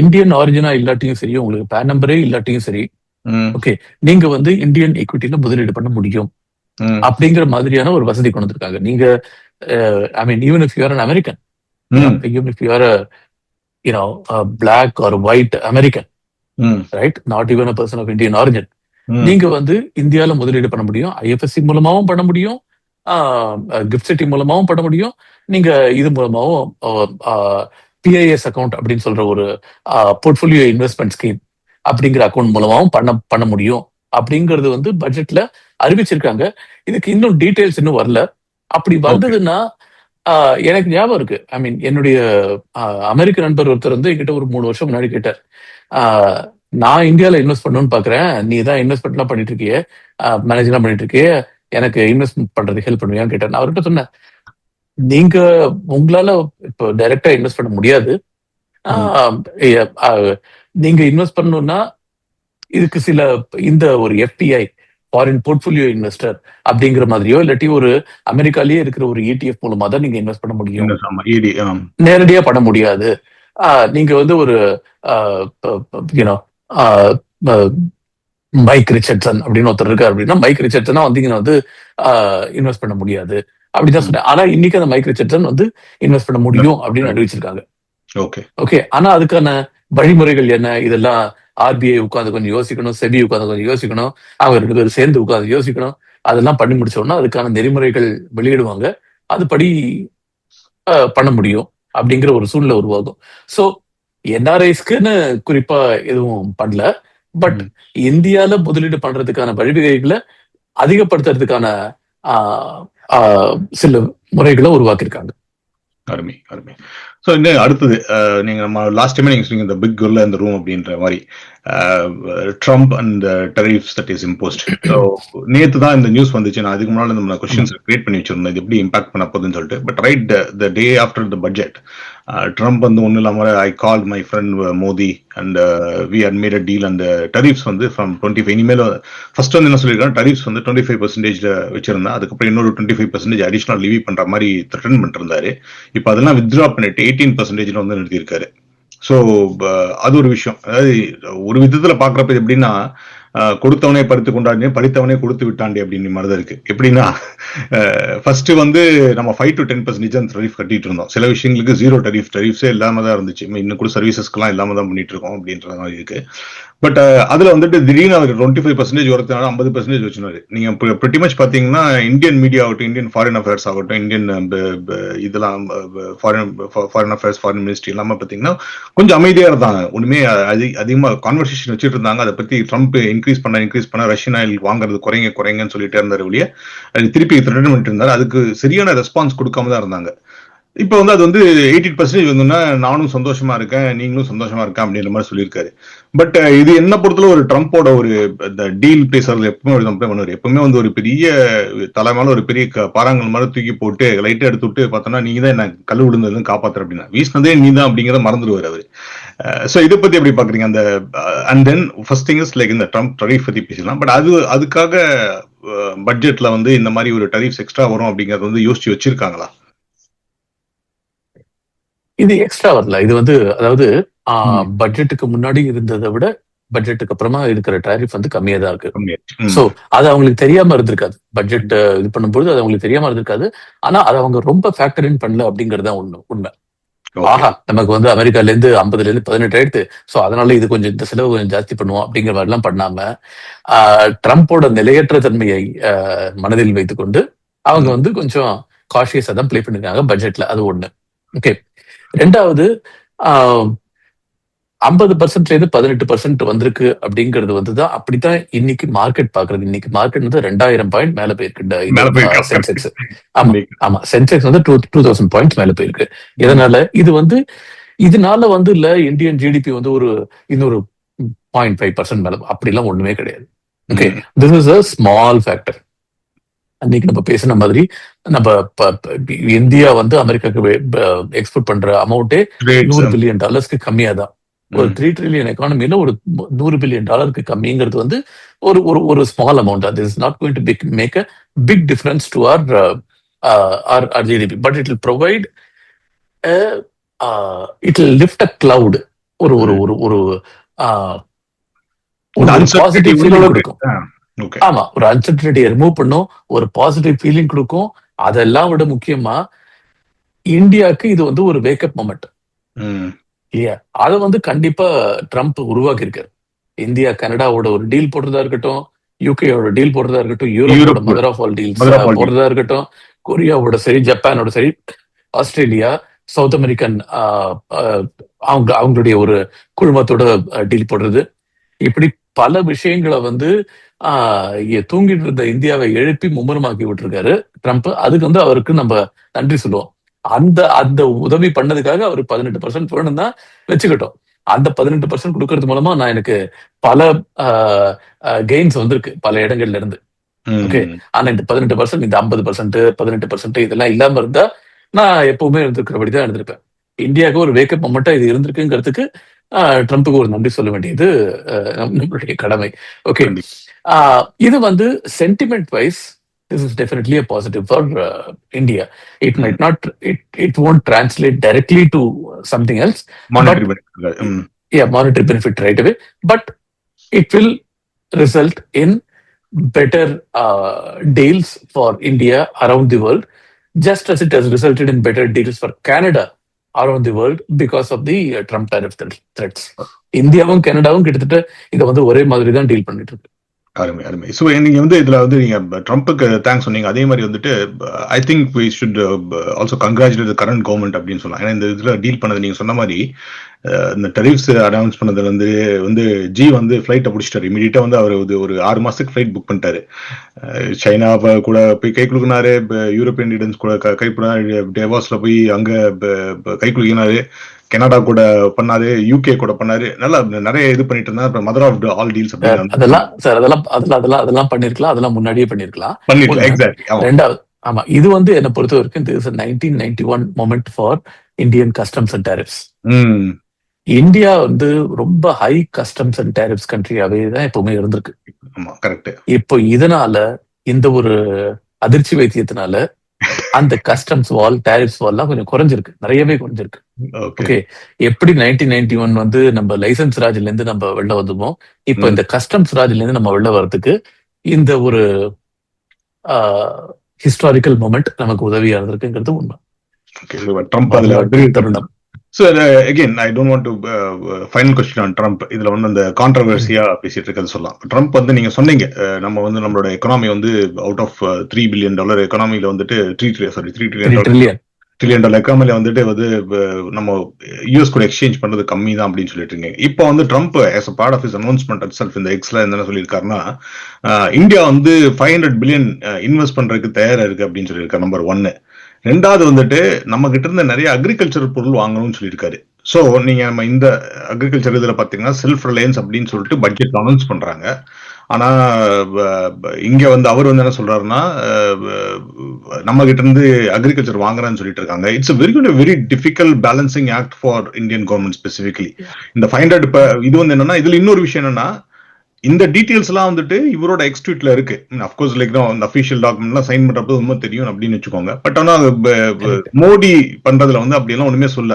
இந்தியன் ஆரிஜினா இல்லாட்டியும் சரி, உங்களுக்கு பேன் நம்பரே இல்லாட்டியும் சரி, ஓகே, நீங்க வந்து இந்தியன் ஈக்விட்டில முதலீடு பண்ண முடியும் அப்படிங்கிற மாதிரியான ஒரு வசதி கொண்டு வந்திருக்காங்க. நீங்க I mean even if you are an American, even if you are black or white American, right, not even a person of Indian origin, நீங்க வந்து இந்தியால முதலீடு பண்ண முடியும். ஐஎஃப்எஸ்சி மூலமாவும் பண்ண முடியும், கிஃப்ட் சிட்டி மூலமாவும் பண்ண முடியும், நீங்க இது மூலமாவும் பிஐஎஸ் அக்கௌண்ட் அப்படின்னு சொல்ற ஒரு போர்ட்ஃபோலியோ இன்வெஸ்ட்மெண்ட் ஸ்கீம் அப்படிங்கிற அக்கௌண்ட் மூலமாவும் பண்ண முடியும் அப்படிங்கிறது வந்து பட்ஜெட்ல அறிவிச்சிருக்காங்க. இதுக்கு இன்னும் டீடைல்ஸ் இன்னும் வரல. அப்படி வந்ததுன்னா எனக்கு ஞாபகம் இருக்கு, ஐ மீன் என்னுடைய அமெரிக்க நண்பர் ஒருத்தர் வந்து என்கிட்ட ஒரு 3 வருஷம் முன்னாடி கேட்டார், நான் இந்தியால இன்வெஸ்ட் பண்ணணும்னு பாக்குறேன், நீ தான் இன்வெஸ்ட்மெண்ட்லாம் பண்ணிட்டு இருக்கிய, மேனேஜ்லாம் பண்ணிட்டு இருக்கிய, எனக்கு இன்வெஸ்ட்மெண்ட் பண்றதுக்கு ஹெல்ப் பண்ணுவியான்னு கேட்டேன். நான் அவர்கிட்ட சொன்னேன், நீங்க உங்களால இப்போ டைரக்டா இன்வெஸ்ட் பண்ண முடியாது. நீங்க இன்வெஸ்ட் பண்ணணும்னா இதுக்கு சில இந்த ஒரு எஃபிஐ, ஃபாரின் போர்ட்ஃபோலியோ இன்வெஸ்டர் அப்படிங்கிற மாதிரியோ, இல்லாட்டி ஒரு அமெரிக்காலேயே இருக்கிற ஒரு இடிஎஃப் மூலமா தான் நீங்க இன்வெஸ்ட் பண்ண முடியும், நேரடியா பண்ண முடியாது. நீங்க வந்து ஒரு மைக் ரிச்சர்ட்சன் அப்படின்னு ஒருத்தர் இருக்காரு அப்படின்னா, மைக் ரிச்சர்ட்சனா வந்தீங்கன்னா வந்து இன்வெஸ்ட் பண்ண முடியாது அப்படிதான் சொன்னேன். ஆனா இன்னைக்கு அந்த மைக் ரிச்சர்ட்சன் வந்து இன்வெஸ்ட் பண்ண முடியும் அப்படின்னு அறிவிச்சிருக்காங்க. ஓகே, ஆனா அதுக்கான வழிமுறைகள் என்ன, இதெல்லாம் ஆர்பிஐ உட்காந்து கொஞ்சம் யோசிக்கணும், செபி உட்காந்து கொஞ்சம் யோசிக்கணும், அவங்க 2 பேரும் சேர்ந்து உட்காந்து யோசிக்கணும். அதெல்லாம் பண்ணி முடிச்சோம்னா அதுக்கான நெறிமுறைகள் வெளியிடுவாங்க, அதுபடி பண்ண முடியும் அப்படிங்கிற ஒரு சூழ்நிலை உருவாகும். சோ என்ஆர்ஐஸ்க்குன்னு குறிப்பா எதுவும் பண்ணல, பட் இந்தியால முதலீடு பண்றதுக்கான வழிவகைகளை அதிகப்படுத்துறதுக்கான சில முறைகளை உருவாக்கியிருக்காங்க. அருமை அருமை. ஸோ இன்னும் அடுத்தது, நீங்க நம்ம லாஸ்ட் டைமே நீங்க சொன்னீங்க, இந்த பிக் குர்ல இந்த ரூம் அப்படின்ற மாதிரி, Trump and tariffs that is imposed. So நேற்று தான் இந்த நியூஸ் வந்துச்சு. நான் அதுக்கு முன்னாடி நம்ம கொஸ்டின்ஸ் கிரியேட் பண்ணி வச்சிருந்தேன், இது எப்படி இம்பாக்ட் பண்ண போகுதுன்னு சொல்லிட்டு. But right the day after the budget, Trump வந்து ஒன்றும் இல்லாமல், I call my friend Modi and we had made a deal. அந்த டெரிஃப்ஸ் வந்து ஃப்ரம் 25, இனிமேல் ஃபர்ஸ்ட் வந்து என்ன சொல்லியிருக்காங்க, டெரிஃப்ஸ் வந்து 25% வச்சிருந்தேன், அதுக்கப்புறம் இன்னொரு 25% அடிஷனல் லிவி பண்ற மாதிரி த்ரெட்டன் பண்ணிட்டு இருந்தாரு. இப்போ அதெல்லாம் வித்ட்ரா பண்ணிட்டு 18% வந்து நிறுத்தியிருக்காரு. ஸோ அது ஒரு விஷயம். அதாவது ஒரு விதத்துல பாக்குறப்ப எப்படின்னா, கொடுத்தவனே பறித்து கொண்டாடி, பறித்தவனே கொடுத்து விட்டாண்டி அப்படின்னு மாதிரி தான் இருக்கு. எப்படின்னா, ஃபர்ஸ்ட் வந்து நம்ம 5 to 10% டரிஃப் கட்டிட்டு இருந்தோம். சில விஷயங்களுக்கு 0 டரிஃப்ஸே இல்லாம தான் இருந்துச்சு. இன்னும் கூட சர்வீசஸ்க்கெல்லாம் இல்லாம தான் பண்ணிட்டு இருக்கோம் அப்படின்ற மாதிரி இருக்கு. பட் அதுல வந்துட்டு திடீர்னு அவர் 25% வரதுனால 50% வச்சுனாரு. நீங்க பிரிட்டி மச் பாத்தீங்கன்னா, இந்தியன் மீடியா ஆகட்டும், இந்தியன் ஃபாரின் அஃபேர்ஸ் ஆகட்டும், இந்தியன் இதெல்லாம் ஃபாரின் அஃபேர்ஸ், ஃபாரின் மினிஸ்ட்ரி எல்லாமே பாத்தீங்கன்னா கொஞ்சம் அமைதியா இருந்தாங்க. ஒண்ணுமே அதிகமா கான்வர்சேஷன் வச்சுட்டு இருந்தாங்க. அதை பத்தி ட்ரம்ப் இன்க்ரீஸ் பண்ண ரஷ்யன் ஆயில் வாங்குறது குறைங்கன்னு சொல்லிட்டே இருந்தாரு ஒழிய, அது திருப்பி த்ரெட்டன் பண்ணிட்டு இருந்தாரு. அதுக்கு சரியான ரெஸ்பான்ஸ் கொடுக்காம தான் இருந்தாங்க. இப்ப வந்து அது வந்து 18% வந்தோம்னா, நானும் சந்தோஷமா இருக்கேன், நீங்களும் சந்தோஷமா இருக்கேன் அப்படின்ற மாதிரி சொல்லியிருக்காரு. பட் இது என்ன பொறுத்தல ஒரு ட்ரம்ப்போட ஒரு டீல் பேசுறதுல எப்பவுமே வந்து ஒரு பெரிய தலைமையில ஒரு பெரிய பாறாங்கல் மாதிரி தூக்கி போட்டு லைட்டா எடுத்து விட்டு பார்த்தோம்னா, நீங்க தான் என்ன கல்லு விழுந்ததுன்னு காப்பாத்துற அப்படின்னா, வீசினதே நீ தான் அப்படிங்கிறத மறந்துடுவார் அவரு. சோ இதை பத்தி எப்படி பாக்குறீங்க? அந்த and then first thing is like இந்த ட்ரம்ப் டரிஃப் பத்தி பேசலாம். பட் அதுக்காக பட்ஜெட்ல வந்து இந்த மாதிரி ஒரு டரிஃப்ஸ் எக்ஸ்ட்ரா வரும் அப்படிங்கறது வந்து யோசிச்சு வச்சிருக்காங்களா? இது எக்ஸ்ட்ரா வரல. இது வந்து அதாவது பட்ஜெட்டுக்கு முன்னாடி இருந்ததை விட பட்ஜெட்டுக்கு அப்புறமா இருக்கிற டாரிஃப் வந்து கம்மியா தான் இருக்கு. சோ அது அவங்களுக்கு தெரியாம இருந்திருக்காது. பட்ஜெட் இது பண்ணும்போது அது அவங்களுக்கு தெரியாம இருந்திருக்காது. ஆனா அதை அவங்க ரொம்ப ஃபேக்டர் இன் பண்ணல அப்படிங்கறது உண்மை. ஓகே. ஆஹா நமக்கு வந்து அமெரிக்கால இருந்து 50ல இருந்து 18 ஆயிடுத்து, சோ அதனால இது கொஞ்சம் இந்த செலவு கொஞ்சம் ஜாஸ்தி பண்ணுவோம் அப்படிங்கிற மாதிரி எல்லாம் பண்ணாம ட்ரம்போட நிலையற்ற தன்மையை மனதில் வைத்துக்கொண்டு அவங்க ம். வந்து கொஞ்சம் காஷியஸா தான் பிளே பண்ணிருக்காங்க பட்ஜெட்ல. அது ஒண்ணு. ஓகே. ரெண்டாவது, 50%ல இருந்து 18% வந்திருக்கு அப்படிங்கிறது வந்துதான் அப்படித்தான் இன்னைக்கு மார்க்கெட் பாக்குறது. இன்னைக்கு மார்க்கெட் வந்து 2000 பாயிண்ட் மேல போயிருக்கு இது மேல போயிருக்கான். சென்செக்ஸ். ஆமா இன்னைக்கு. ஆமா சென்செக்ஸ் வந்து 2000 பாயிண்ட்ஸ் மேல போயிருக்கு. இதனால இது வந்து இதனால வந்து இல்ல இந்தியன் ஜிடிபி வந்து ஒரு இன்னொரு 0.5% மேல அப்படிலாம் ஒண்ணுமே கிடையாது. ஓகே. ம். This is a small factor. அன்னைக்கு நம்ம பேசின மாதிரி நம்ம இந்தியா வந்து அமெரிக்காவுக்கு எக்ஸ்போர்ட் பண்ற அமௌண்ட்டே Rates, $100 பில்லியன் கம்மியா தான். ஒரு ம். 3 ட்ரில்லியன் எக்கானமில ஒரு $100 பில்லியன் கம்மிங்கிறது வந்து ஒரு ஒரு ஒரு ஸ்மால் அமௌண்ட். அது is not going to make a big difference to our GDP, but it will provide it will lift a cloud. ஒரு ஒரு ம். ஒரு ஒரு ஆஹ், இந்த ஒரு uncertainty பாசிட்டிவ் ஃபீலிங் ஓரளவுக்கு. கொடுக்கும். ஓகே. ஆமா, ஒரு அன்சர்டனிட்டியை ரிமூவ் பண்ணும், ஒரு பாசிட்டிவ் ஃபீலிங் கொடுக்கும். அதெல்லாம் விட முக்கியமா இந்தியாவுக்கு இது வந்து ஒரு வேக்கப் மொமெண்ட் ம். இல்லையா? அதை வந்து கண்டிப்பா ட்ரம்ப் உருவாக்கி இருக்காரு. இந்தியா கனடாவோட ஒரு டீல் போடுறதா இருக்கட்டும், யூகேயோட டீல் போடுறதா இருக்கட்டும், யூரோப்போட Europe mother of all deals mother of all போடுறதா இருக்கட்டும், கொரியாவோட சரி, ஜப்பானோட சரி, ஆஸ்திரேலியா, சவுத் அமெரிக்கன் அவங்களுடைய ஒரு குழுமத்தோட டீல் போடுறது, இப்படி பல விஷயங்களை வந்து தூங்கிட்டு இருந்த இந்தியாவை எழுப்பி மும்முரமாக்கி விட்டுருக்காரு ட்ரம்ப். அதுக்கு வந்து அவருக்கு நம்ம நன்றி சொல்லுவோம். அந்த அந்த உதவி பண்ணதுக்காக அவர் 18% வேணும் தான் வச்சுக்கிட்டோம். அந்த 18% கொடுக்கறது மூலமா நான் எனக்கு பல கெயின்ஸ் வந்திருக்கு பல இடங்கள்ல இருந்து. ஓகே. ம். ஆனா இந்த 18%, இந்த 50%, 18% இதெல்லாம் இல்லாம இருந்தா நான் எப்பவுமே இருந்திருக்கிறபடிதான் இருந்திருப்பேன். இந்தியாவுக்கு ஒரு வேக்கப் மொமெண்டா இது இருந்திருக்குங்கிறதுக்கு ட்ரம்ப்புக்கு ஒரு நன்றி சொல்ல வேண்டியது நம்மளுடைய கடமை. ஓகே. கண்டிப்பா. இது வந்து sentiment wise this is definitely a positive for India. It ம். might not, it won't translate directly to something else, monetary but benefit. ம். yeah, monetary benefit right away, but it will result in better deals for India around the world, just as it has resulted in better deals for Canada around the world because of the Trump tariff threats. இந்தியாவும் கனடாவும் கிட்டத்தட்ட இதை வந்து ஒரே மாதிரி தான் deal பண்ணிட்டு இருக்கு. அருமை, அருமை. ஸோ நீங்க வந்து இதுல வந்து நீங்க ட்ரம்ப்புக்கு தேங்க்ஸ் சொன்னீங்க. அதே மாதிரி வந்துட்டு I think we should also congratulate the current government அப்படின்னு சொல்லலாம். ஏன்னா இந்த இதுல டீல் பண்ணது நீங்க சொன்ன மாதிரி இந்த டெரிஃப்ஸ் அனௌன்ஸ் பண்ணதுல வந்து ஜி வந்து ஃபிளைட்டை பிடிச்சிட்டாரு. இமீடியட்டா வந்து அவர் ஒரு 6 மாசத்துக்கு ஃபிளைட் புக் பண்ணிட்டாரு. சைனாவை கூட போய் கை குலுக்கினாரு, யூரோப்பியன் லீடர்ஸ் கூட கை டேவாஸ்ல போய் அங்க கை குலுக்கினாரு, கனடா கூட பண்ணாரு, யூகே கூட பண்ணாரு. நல்லா நிறைய இது பண்ணிட்டு இருந்தா மதர் ஆஃப் ஆல் டீல்ஸ் அப்படின்னு அதெல்லாம் சார் அதெல்லாம் பண்ணிருக்கலாம், அதெல்லாம் முன்னாடியே பண்ணிருக்கலாம். பண்ணிருக்கலாம். எக்ஸாக்ட்லி. ரெண்டாவது, ஆமா, இது வந்து என்னை பொறுத்த வரைக்கும் this is a 1991 moment for Indian customs and tariffs. India வந்து ரொம்ப ஹை கஸ்டம்ஸ் அண்ட் டேரிஃப்ஸ் கண்ட்ரியாவே தான் எப்பவுமே இருந்திருக்கு. ஆமா, கரெக்ட். இப்போ இதனால இந்த ஒரு அதிர்ச்சி வைத்தியத்தினால அந்த கஸ்டம்ஸ் வால், டேரிஃப்ஸ் வால்லாம் கொஞ்சம் குறைஞ்சிருக்கு, நிறையவே குறைஞ்சிருக்கு. ஓகே. எப்படி 1991 வந்து நம்ம லைசன்ஸ் ராஜ்ல இருந்து நம்ம வெளில வந்தோமோ, இப்போ இந்த கஸ்டம்ஸ் ராஜ்ல இருந்து நம்ம வெளில வரதுக்கு இந்த ஒரு ஹிஸ்டாரிக்கல் மொமெண்ட் நமக்கு உதவியா இருந்திருக்குங்கிறது உண்மை. தருணம். So again, I don't want to final question on Trump. இதுல வந்து அந்த கான்ட்ரவர்சியா பேசிட்டு இருக்கிறது சொல்லலாம். ட்ரம்ப் வந்து நீங்க சொன்னீங்க நம்ம வந்து நம்மளோட எக்கனாமி வந்து அவுட் ஆஃப் $3 பில்லியன் எக்கனாமில வந்துட்டு $3 ட்ரில்லியன் எக்கனாமில வந்துட்டு வந்து நம்ம யூஎஸ் கூட எக்ஸ்சேஞ்ச் பண்றது கம்மி தான் அப்படின்னு சொல்லிட்டு இருக்கீங்க. இப்போ வந்து Trump as a part of his announcement itself இந்த எக்ஸ்ல என்ன சொல்லியிருக்காருன்னா, இந்தியா வந்து $500 பில்லியன் இன்வெஸ்ட் பண்றதுக்கு தயாரா இருக்கு அப்படின்னு சொல்லியிருக்காரு. நம்பர் 1. ரெண்டாவது வந்துட்டு நம்ம கிட்ட இருந்து நிறைய அக்ரிகல்ச்சர் பொருள் வாங்கணும்னு சொல்லியிருக்காரு. ஸோ நீங்க நம்ம இந்த அக்ரிகல்ச்சர் இதுல பாத்தீங்கன்னா செல்ஃப் ரிலையன்ஸ் அப்படின்னு சொல்லிட்டு பட்ஜெட் அனௌன்ஸ் பண்றாங்க. ஆனா இங்க வந்து அவர் வந்து என்ன சொல்றாருன்னா, நம்ம கிட்ட இருந்து அக்ரிகல்ச்சர் வாங்குறான்னு சொல்லிட்டு இருக்காங்க. It's very difficult balancing act for Indian government specifically. இந்த 500 இது வந்து என்னன்னா, இதுல இன்னொரு விஷயம் என்னன்னா, இந்த டீடைல்ஸ் எல்லாம் வந்துட்டு இவரோட எக்ஸ்ட்வீட்ல இருக்கு. அப்கோர்ஸ் லைக் அந்த அபிஷியல் டாக்குமெண்ட் எல்லாம் சைன் பண்றப்ப ரொம்ப தெரியும் அப்படின்னு வச்சுக்கோங்க. பட் ஆனா மோடி பண்றதுல வந்து அப்படி எல்லாம் ஒண்ணுமே சொல்ல.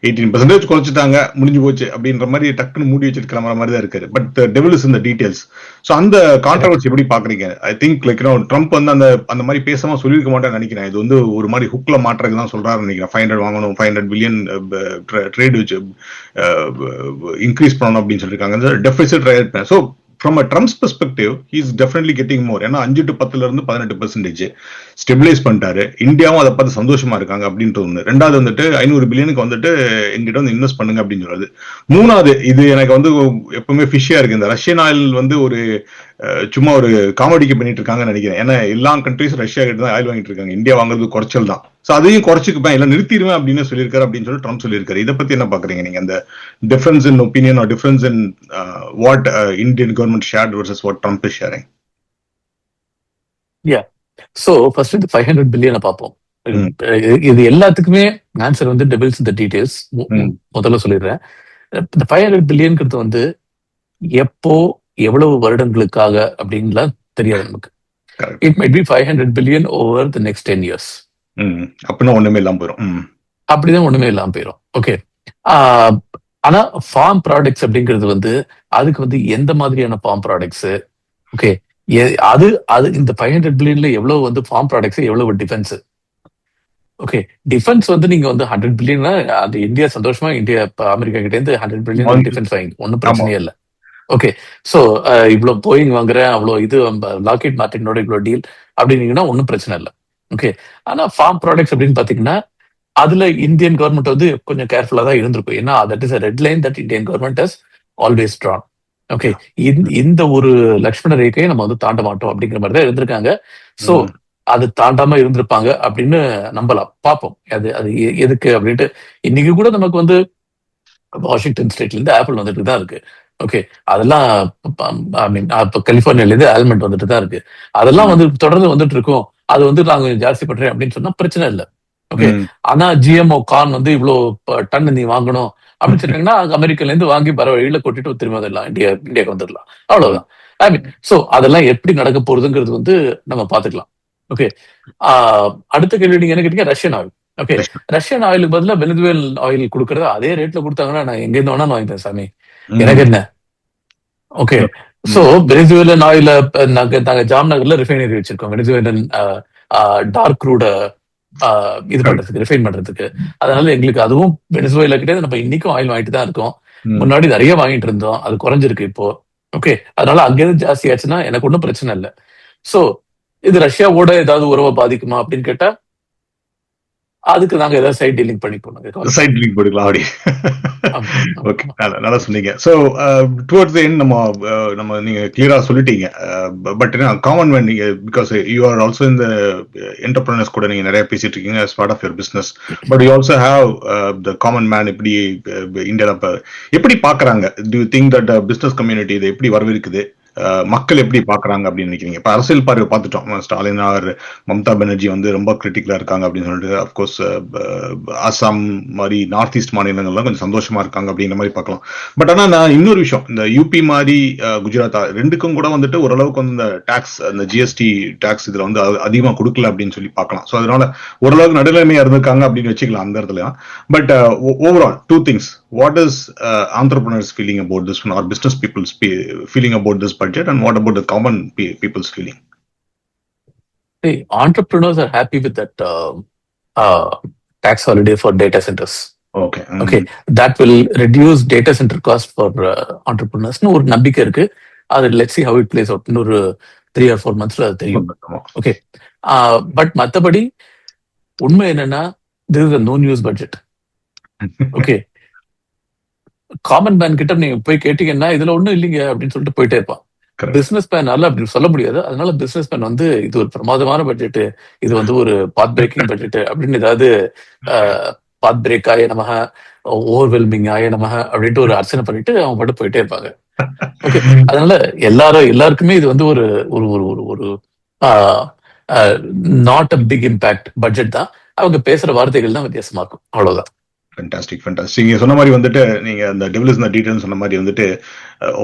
18% குறைச்சிட்டாங்க, முடிஞ்சு போச்சு அப்படின்ற மாதிரி டக்குன்னு மூடி வச்சிருக்கிற மாதிரி தான் இருக்காரு. But devil is in the details. So அந்த கான்ட்ரவர்சி எப்படி பாக்குறீங்க? ஐ திங்க் லைக் ட்ரம்ப் வந்து அந்த மாதிரி பேசாம சொல்லியிருக்க மாட்டேன்னு நினைக்கிறேன். இது வந்து ஒரு மாதிரி ஹுக்ல மாட்டுறதுக்கு தான் சொல்றாருன்னு நினைக்கிறேன். 500 வாங்கணும், 500 பில்லியன் ட்ரேட் வச்சு இன்க்ரீஸ் பண்ணணும் அப்படின்னு சொல்லியிருக்காங்க. Deficit right. So from a Trump's perspective, he's definitely getting more. ஏன்னா 5 to 10ல இருந்து 18% ஸ்டெபிலைஸ் பண்ணிட்டாரு. இந்தியாவும் அதை பார்த்து சந்தோஷமா இருக்காங்க அப்படின்ட்டு ஒண்ணு. ரெண்டாவது வந்துட்டு 500 பில்லியனுக்கு வந்துட்டு எங்கிட்ட வந்து இன்வெஸ்ட் பண்ணுங்க அப்படின்னு சொல்றது. மூணாவது, இது எனக்கு வந்து எப்பவுமே ஃபிஷ்ஷியா இருக்கு. இந்த ரஷ்யன் ஆயில் வந்து ஒரு சும்மா ஒரு காமெடிக்கு பண்ணிட்டு இருக்காங்கன்னு நினைக்கிறேன். ஏன்னா எல்லா கண்ட்ரீஸும் ரஷ்யா கிட்ட தான் ஆயில் வாங்கிட்டு இருக்காங்க. இந்தியா வாங்குறது குறைச்சல் தான். ஸோ அதையும் குறைச்சிக்குப்பேன், இல்லை நிறுத்திடுவேன் அப்படின்னு சொல்லியிருக்காரு அப்படின்னு சொல்லி ட்ரம்ப் சொல்லியிருக்காரு. இதை பத்தி என்ன பாக்குறீங்க நீங்க? அந்த difference in opinion or difference in what Indian government shared versus what Trump is sharing? So first இந்த 500 பில்லியனை பார்ப்போம். இது எல்லாத்துக்குமே ஆன்சர் வந்து டெபிள்ஸ் இந்த டீடைல்ஸ். முதல்ல சொல்லிடுறேன். இந்த 500 பில்லியன்ங்கிறது வந்து எப்போ எவ்வளவு வருடங்களுக்காக அப்படின்லாம் தெரியாது நமக்கு. It might be 500 billion over the next 10 years. அப்படின்னா ஒண்ணுமே இல்லாம போயிடும். அப்படிதான் ஒண்ணுமே இல்லாம போயிடும். ஓகே. ஆனா ஃபார்ம் ப்ராடக்ட்ஸ் அப்படிங்கிறது வந்து அதுக்கு வந்து எந்த மாதிரியான ஃபார்ம் ப்ராடக்ட்ஸ், ஓகே, அது இந்த 500 பில்லியன்ல எவ்வளவு வந்து ஃபார்ம் ப்ராடக்ட்ஸ், எவ்வளவு டிஃபென்ஸ். ஓகே, டிஃபென்ஸ் வந்து நீங்க வந்து 100 பில்லியன்னா அது இந்தியா சந்தோஷமா இந்தியா அமெரிக்கா கிட்ட இருந்து 100 பில்லியன் டிஃபென்ஸ் வாங்கி ஒன்னும் பிரச்சனையே இல்லை. ஓகே, சோ இவ்வளவு போயிங் வாங்குறேன், அவ்வளவு இது லாக்கெட் மார்டினோட இவ்வளவு டீல் அப்படின்னீங்கன்னா ஒன்னும் பிரச்சனை இல்லை. ஓகே, ஆனா ஃபார்ம் ப்ராடக்ட்ஸ் அப்படின்னு பாத்தீங்கன்னா அதுல இந்தியன் கவர்மெண்ட் வந்து கொஞ்சம் கேர்ஃபுல்லா தான் இருந்திருக்கும். ஏன்னா that is a red line that Indian government has always drawn. Okay, இந்த ஒரு லக்ஷ்மண ரேகையை நம்ம வந்து தாண்ட மாட்டோம் அப்படிங்கிற மாதிரி தான் இருந்திருக்காங்க. சோ அது தாண்டாம இருந்திருப்பாங்க அப்படின்னு நம்பலாம். பார்ப்போம் அது எதுக்கு அப்படின்ட்டு. இன்னைக்கு கூட நமக்கு வந்து வாஷிங்டன் ஸ்டேட்ல இருந்து ஆப்பிள் வந்துட்டு தான் இருக்கு. ஓகே, அதெல்லாம் ஐ மீன் இப்ப கலிபோர்னியால இருந்து ஆல்மண்ட் வந்துட்டு தான் இருக்கு. அதெல்லாம் வந்து தொடர்ந்து வந்துட்டு இருக்கும். அது வந்து நான் கொஞ்சம் ஜாஸ்தி பண்றேன் அப்படின்னு சொன்னா பிரச்சனை இல்லை. ஓகே, ஆனா ஜிஎம்ஓ கார்ன் வந்து இவ்வளவு டன் நீ வாங்கணும் அப்படின்னு சொன்னீங்கன்னா அமெரிக்கால இருந்து வாங்கி பர வழியில கொட்டிட்டு திரும்ப வந்துடலாம், இந்தியாவுக்கு வந்துடலாம். அவ்வளவுதான். ஐ மீன் சோ அதெல்லாம் எப்படி நடக்க போறதுங்கிறது வந்து நம்ம பாத்துக்கலாம். ஓகே, அடுத்த கேள்வி நீங்க என்ன கேட்டீங்க? Russian oil. ஓகே, ரஷ்யன் ஆயிலுக்கு பதிலா வெனிசுவேல் ஆயில் கொடுக்கறது அதே ரேட்ல கொடுத்தாங்கன்னா நான் எங்க இருந்து வேணா வாங்கிட்டேன் சாமி, எனக்கு என்ன. ஓகே, சோ வெனிசுவேலன் ஆயில நாங்க ஜாம்நகர்ல ரிஃபைனரி வச்சிருக்கோம். வெனிசுவேலன் டார்க் க்ரூட இது பண்றதுக்கு, ரிஃபைன் பண்றதுக்கு. அதனால எங்களுக்கு அதுவும் வெனிசுவேலா கிட்ட நம்ம இன்னைக்கும் ஆயில் வாங்கிட்டு தான் இருக்கோம். முன்னாடி நிறைய வாங்கிட்டு இருந்தோம், அது குறைஞ்சிருக்கு இப்போ. ஓகே, அதனால அங்கிருந்து ஜாஸ்தி ஆச்சுன்னா எனக்கு ஒன்றும் பிரச்சனை இல்லை. சோ இது ரஷ்யாவோட ஏதாவது உறவை பாதிக்குமா அப்படின்னு கேட்டா அதுக்கு நாங்க ஏதாவது சைட் டீலிங் பண்ணி போனோம். சைட் டீலிங் போடுக்கலாம் அப்படி. ஓகே, நல்லா சொன்னீங்க. ஸோ டுவர்ட்ஸ் தி எண்ட் நம்ம நீங்க கிளியரா சொல்லிட்டீங்க. பட் காமன் மேன் நீங்க பிகாஸ் யூ ஆர் ஆல்சோ இந்த என்டர்பிரனர்ஸ் கூட நீங்க நிறைய பேசிட்டு இருக்கீங்க as part of your business. But you also have the common man இப்படி இந்தியாவில் எப்படி பாக்குறாங்க? To you think that business community இதை எப்படி வரவேற்குது? மக்கள் எப்படி பாக்குறாங்க அப்படின்னு நினைக்கிறீங்க? இப்ப அரசியல் பார்வை பார்த்துட்டோம். ஸ்டாலின் ஆர் மம்தா பானர்ஜி வந்து ரொம்ப கிரிட்டிக்கலா இருக்காங்க அப்படின்னு சொல்லிட்டு, அப்கோர்ஸ் அசாம் மாதிரி நார்த் ஈஸ்ட் மாநிலங்கள்லாம் கொஞ்சம் சந்தோஷமா இருக்காங்க அப்படிங்கிற மாதிரி பார்க்கலாம். பட் ஆனா நான் இன்னொரு விஷயம், இந்த யூபி மாதிரி குஜராத் ரெண்டுக்கும் கூட வந்துட்டு ஓரளவுக்கு வந்து இந்த டாக்ஸ், இந்த ஜிஎஸ்டி டாக்ஸ் இதுல வந்து அதிகமா கொடுக்கல அப்படின்னு சொல்லி பார்க்கலாம். ஸோ அதனால ஓரளவுக்கு நடுநிலைமையா இருந்திருக்காங்க அப்படின்னு வச்சுக்கலாம் அந்த இடத்துல. But overall two things, what is entrepreneurs feeling about this one, or business people's feeling about this budget, and what about the common people's feeling? Hey, entrepreneurs are happy with that tax holiday for data centers. Okay. Okay, that will reduce data center cost for entrepreneurs. ஒரு நம்பிக்கை இருக்கு. அது let's see how it plays out. இன்னொரு 3 or 4 monthsல அது தெரியும். Okay, but மத்தபடி உண்மை என்னன்னா this is a no news budget. Okay, common man கிட்ட நீங்க போய் கேட்டீங்கன்னா இதுல ஒண்ணும் இல்லைங்க அப்படின்னு சொல்லிட்டு போயிட்டே இருப்பான். பிசினஸ் மேனால அப்படி சொல்ல முடியாது. அதனால பிசினஸ் மேன் வந்து இது ஒரு பிரமாதமான பட்ஜெட், இது வந்து ஒரு பாத் பிரேக்கிங் பட்ஜெட் அப்படின்னு ஏதாவது பாத் பிரேக் ஆய நமக, ஓவர்வெல்மிங் ஆய நமக அப்படின்ட்டு ஒரு அர்ச்சனை பண்ணிட்டு அவங்க மட்டும் போயிட்டே இருப்பாங்க. ஓகே, அதனால எல்லாருக்குமே இது வந்து ஒரு ஒரு ஒரு ஒரு not a big impact budget தான். அவங்க பேசுற வார்த்தைகள் தான் வித்தியாசமா இருக்கும், அவ்வளவுதான். ஃபேண்டாஸ்டிக். நீங்க சொன்ன மாதிரி வந்துட்டு, நீங்க அந்த டெவலப்ஸ் டீடைல்ஸ் சொன்ன மாதிரி வந்துட்டு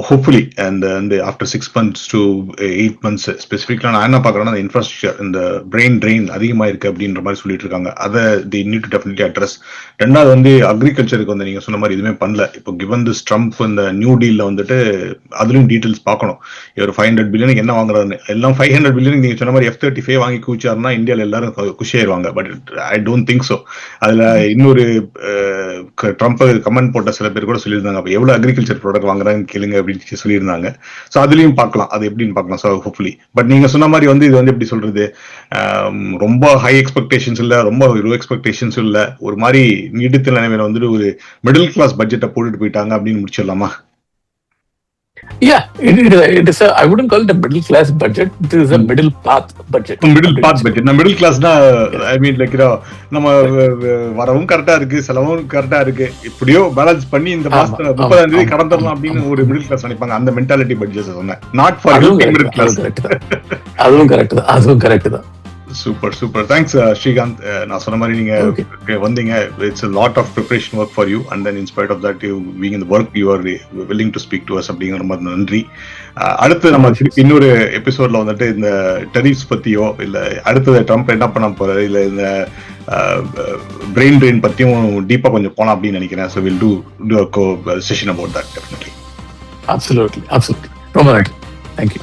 ஹோப்ஃபுல்லி அந்த ஆஃப்டர் 6 months to 8 months ஸ்பெசிஃபிக்லாம் நான் என்ன பார்க்குறேன்னா அந்த இன்ஃப்ராஸ்ட்ரக்சர் இந்த பிரெயின் ட்ரெயின் அதிகமாக இருக்குது அப்படின்ற மாதிரி சொல்லிட்டு இருக்காங்க. அதை தி நீட் டு டெஃபினெட்லி அட்ரஸ். ரெண்டாவது வந்து அக்ரிகல்ச்சருக்கு வந்து நீங்கள் சொன்ன மாதிரி எதுவுமே பண்ணல. இப்போ கிவன் திஸ் ட்ரம்ப் இந்த நியூ டீலில் வந்துட்டு அதுலயும் டீட்டெயில்ஸ் பார்க்கணும். இவர் 500 பில்லியனுக்கு என்ன வாங்குறாருன்னு. எல்லாம் 500 பில்லியனுக்கு நீங்கள் சொன்ன மாதிரி F-35 வாங்கி கூச்சாருன்னா இந்தியாவில் எல்லாரும் குஷியாயிருவாங்க. But I don't think so. அதில் இன்னொரு ட்ரம்ப் கமெண்ட் போட்ட சில பேர் கூட சொல்லியிருந்தாங்க, அப்போ எவ்வளோ அக்ரிகல்ச்சர் ப்ராடக்ட் வாங்குறாங்கன்னு கேளுங்க அப்படின்னு சொல்லியிருந்தாங்க. ஸோ அதுலயும் பார்க்கலாம், அது எப்படின்னு பார்க்கலாம். So hopefully. பட் நீங்க சொன்ன மாதிரி வந்து இது வந்து எப்படி சொல்றது, ரொம்ப ஹை எக்ஸ்பெக்டேஷன்ஸ் இல்லை, ரொம்ப லோ எக்ஸ்பெக்டேஷன்ஸ் இல்லை, ஒரு மாதிரி நீடித்த நிலைமையில வந்துட்டு ஒரு மிடில் கிளாஸ் பட்ஜெட்டை போட்டுட்டு போயிட்டாங்க அப்படின்னு முடிச்சிடலாமா? Yeah, it is I wouldn't call it a middle class budget. This is a middle path budget. Middle path budget. நான் மிடில் கிளாஸ்னா ஐ மீன் லைக் நம்ம வரவும் கரெக்டா இருக்கு, செலவும் கரெக்டா இருக்கு, இப்படியோ பேலன்ஸ் பண்ணி இந்த மாசத்துல 30ஆம் தேதி கடந்துடலாம் அப்படின்னு ஒரு மிடில் கிளாஸ் நினைப்பாங்க. அந்த மென்டாலிட்டி பட்ஜெட் சொன்னேன். Not for middle class. அதுவும் கரெக்ட் தான். Super super. தேங்க்ஸ் ஸ்ரீகாந்த். நான் சொன்ன மாதிரி நீங்க வந்தீங்க. It's a lot of preparation work for you, and then in spite of that you being in the work you are willing to speak to us அப்படிங்கிற ரொம்ப நன்றி. அடுத்து நம்ம இன்னொரு எபிசோட்ல வந்துட்டு இந்த டெரிஃப்ஸ் பத்தியோ இல்ல அடுத்தது ட்ரம்ப் என்ன பண்ண போறாரு இல்ல இந்த பிரெயின் ட்ரெயின் பத்தியும் டீப்பா கொஞ்சம் போலாம் அப்படின்னு நினைக்கிறேன். So we'll do a session about that definitely. Absolutely. ரொம்ப நன்றி. Thank you.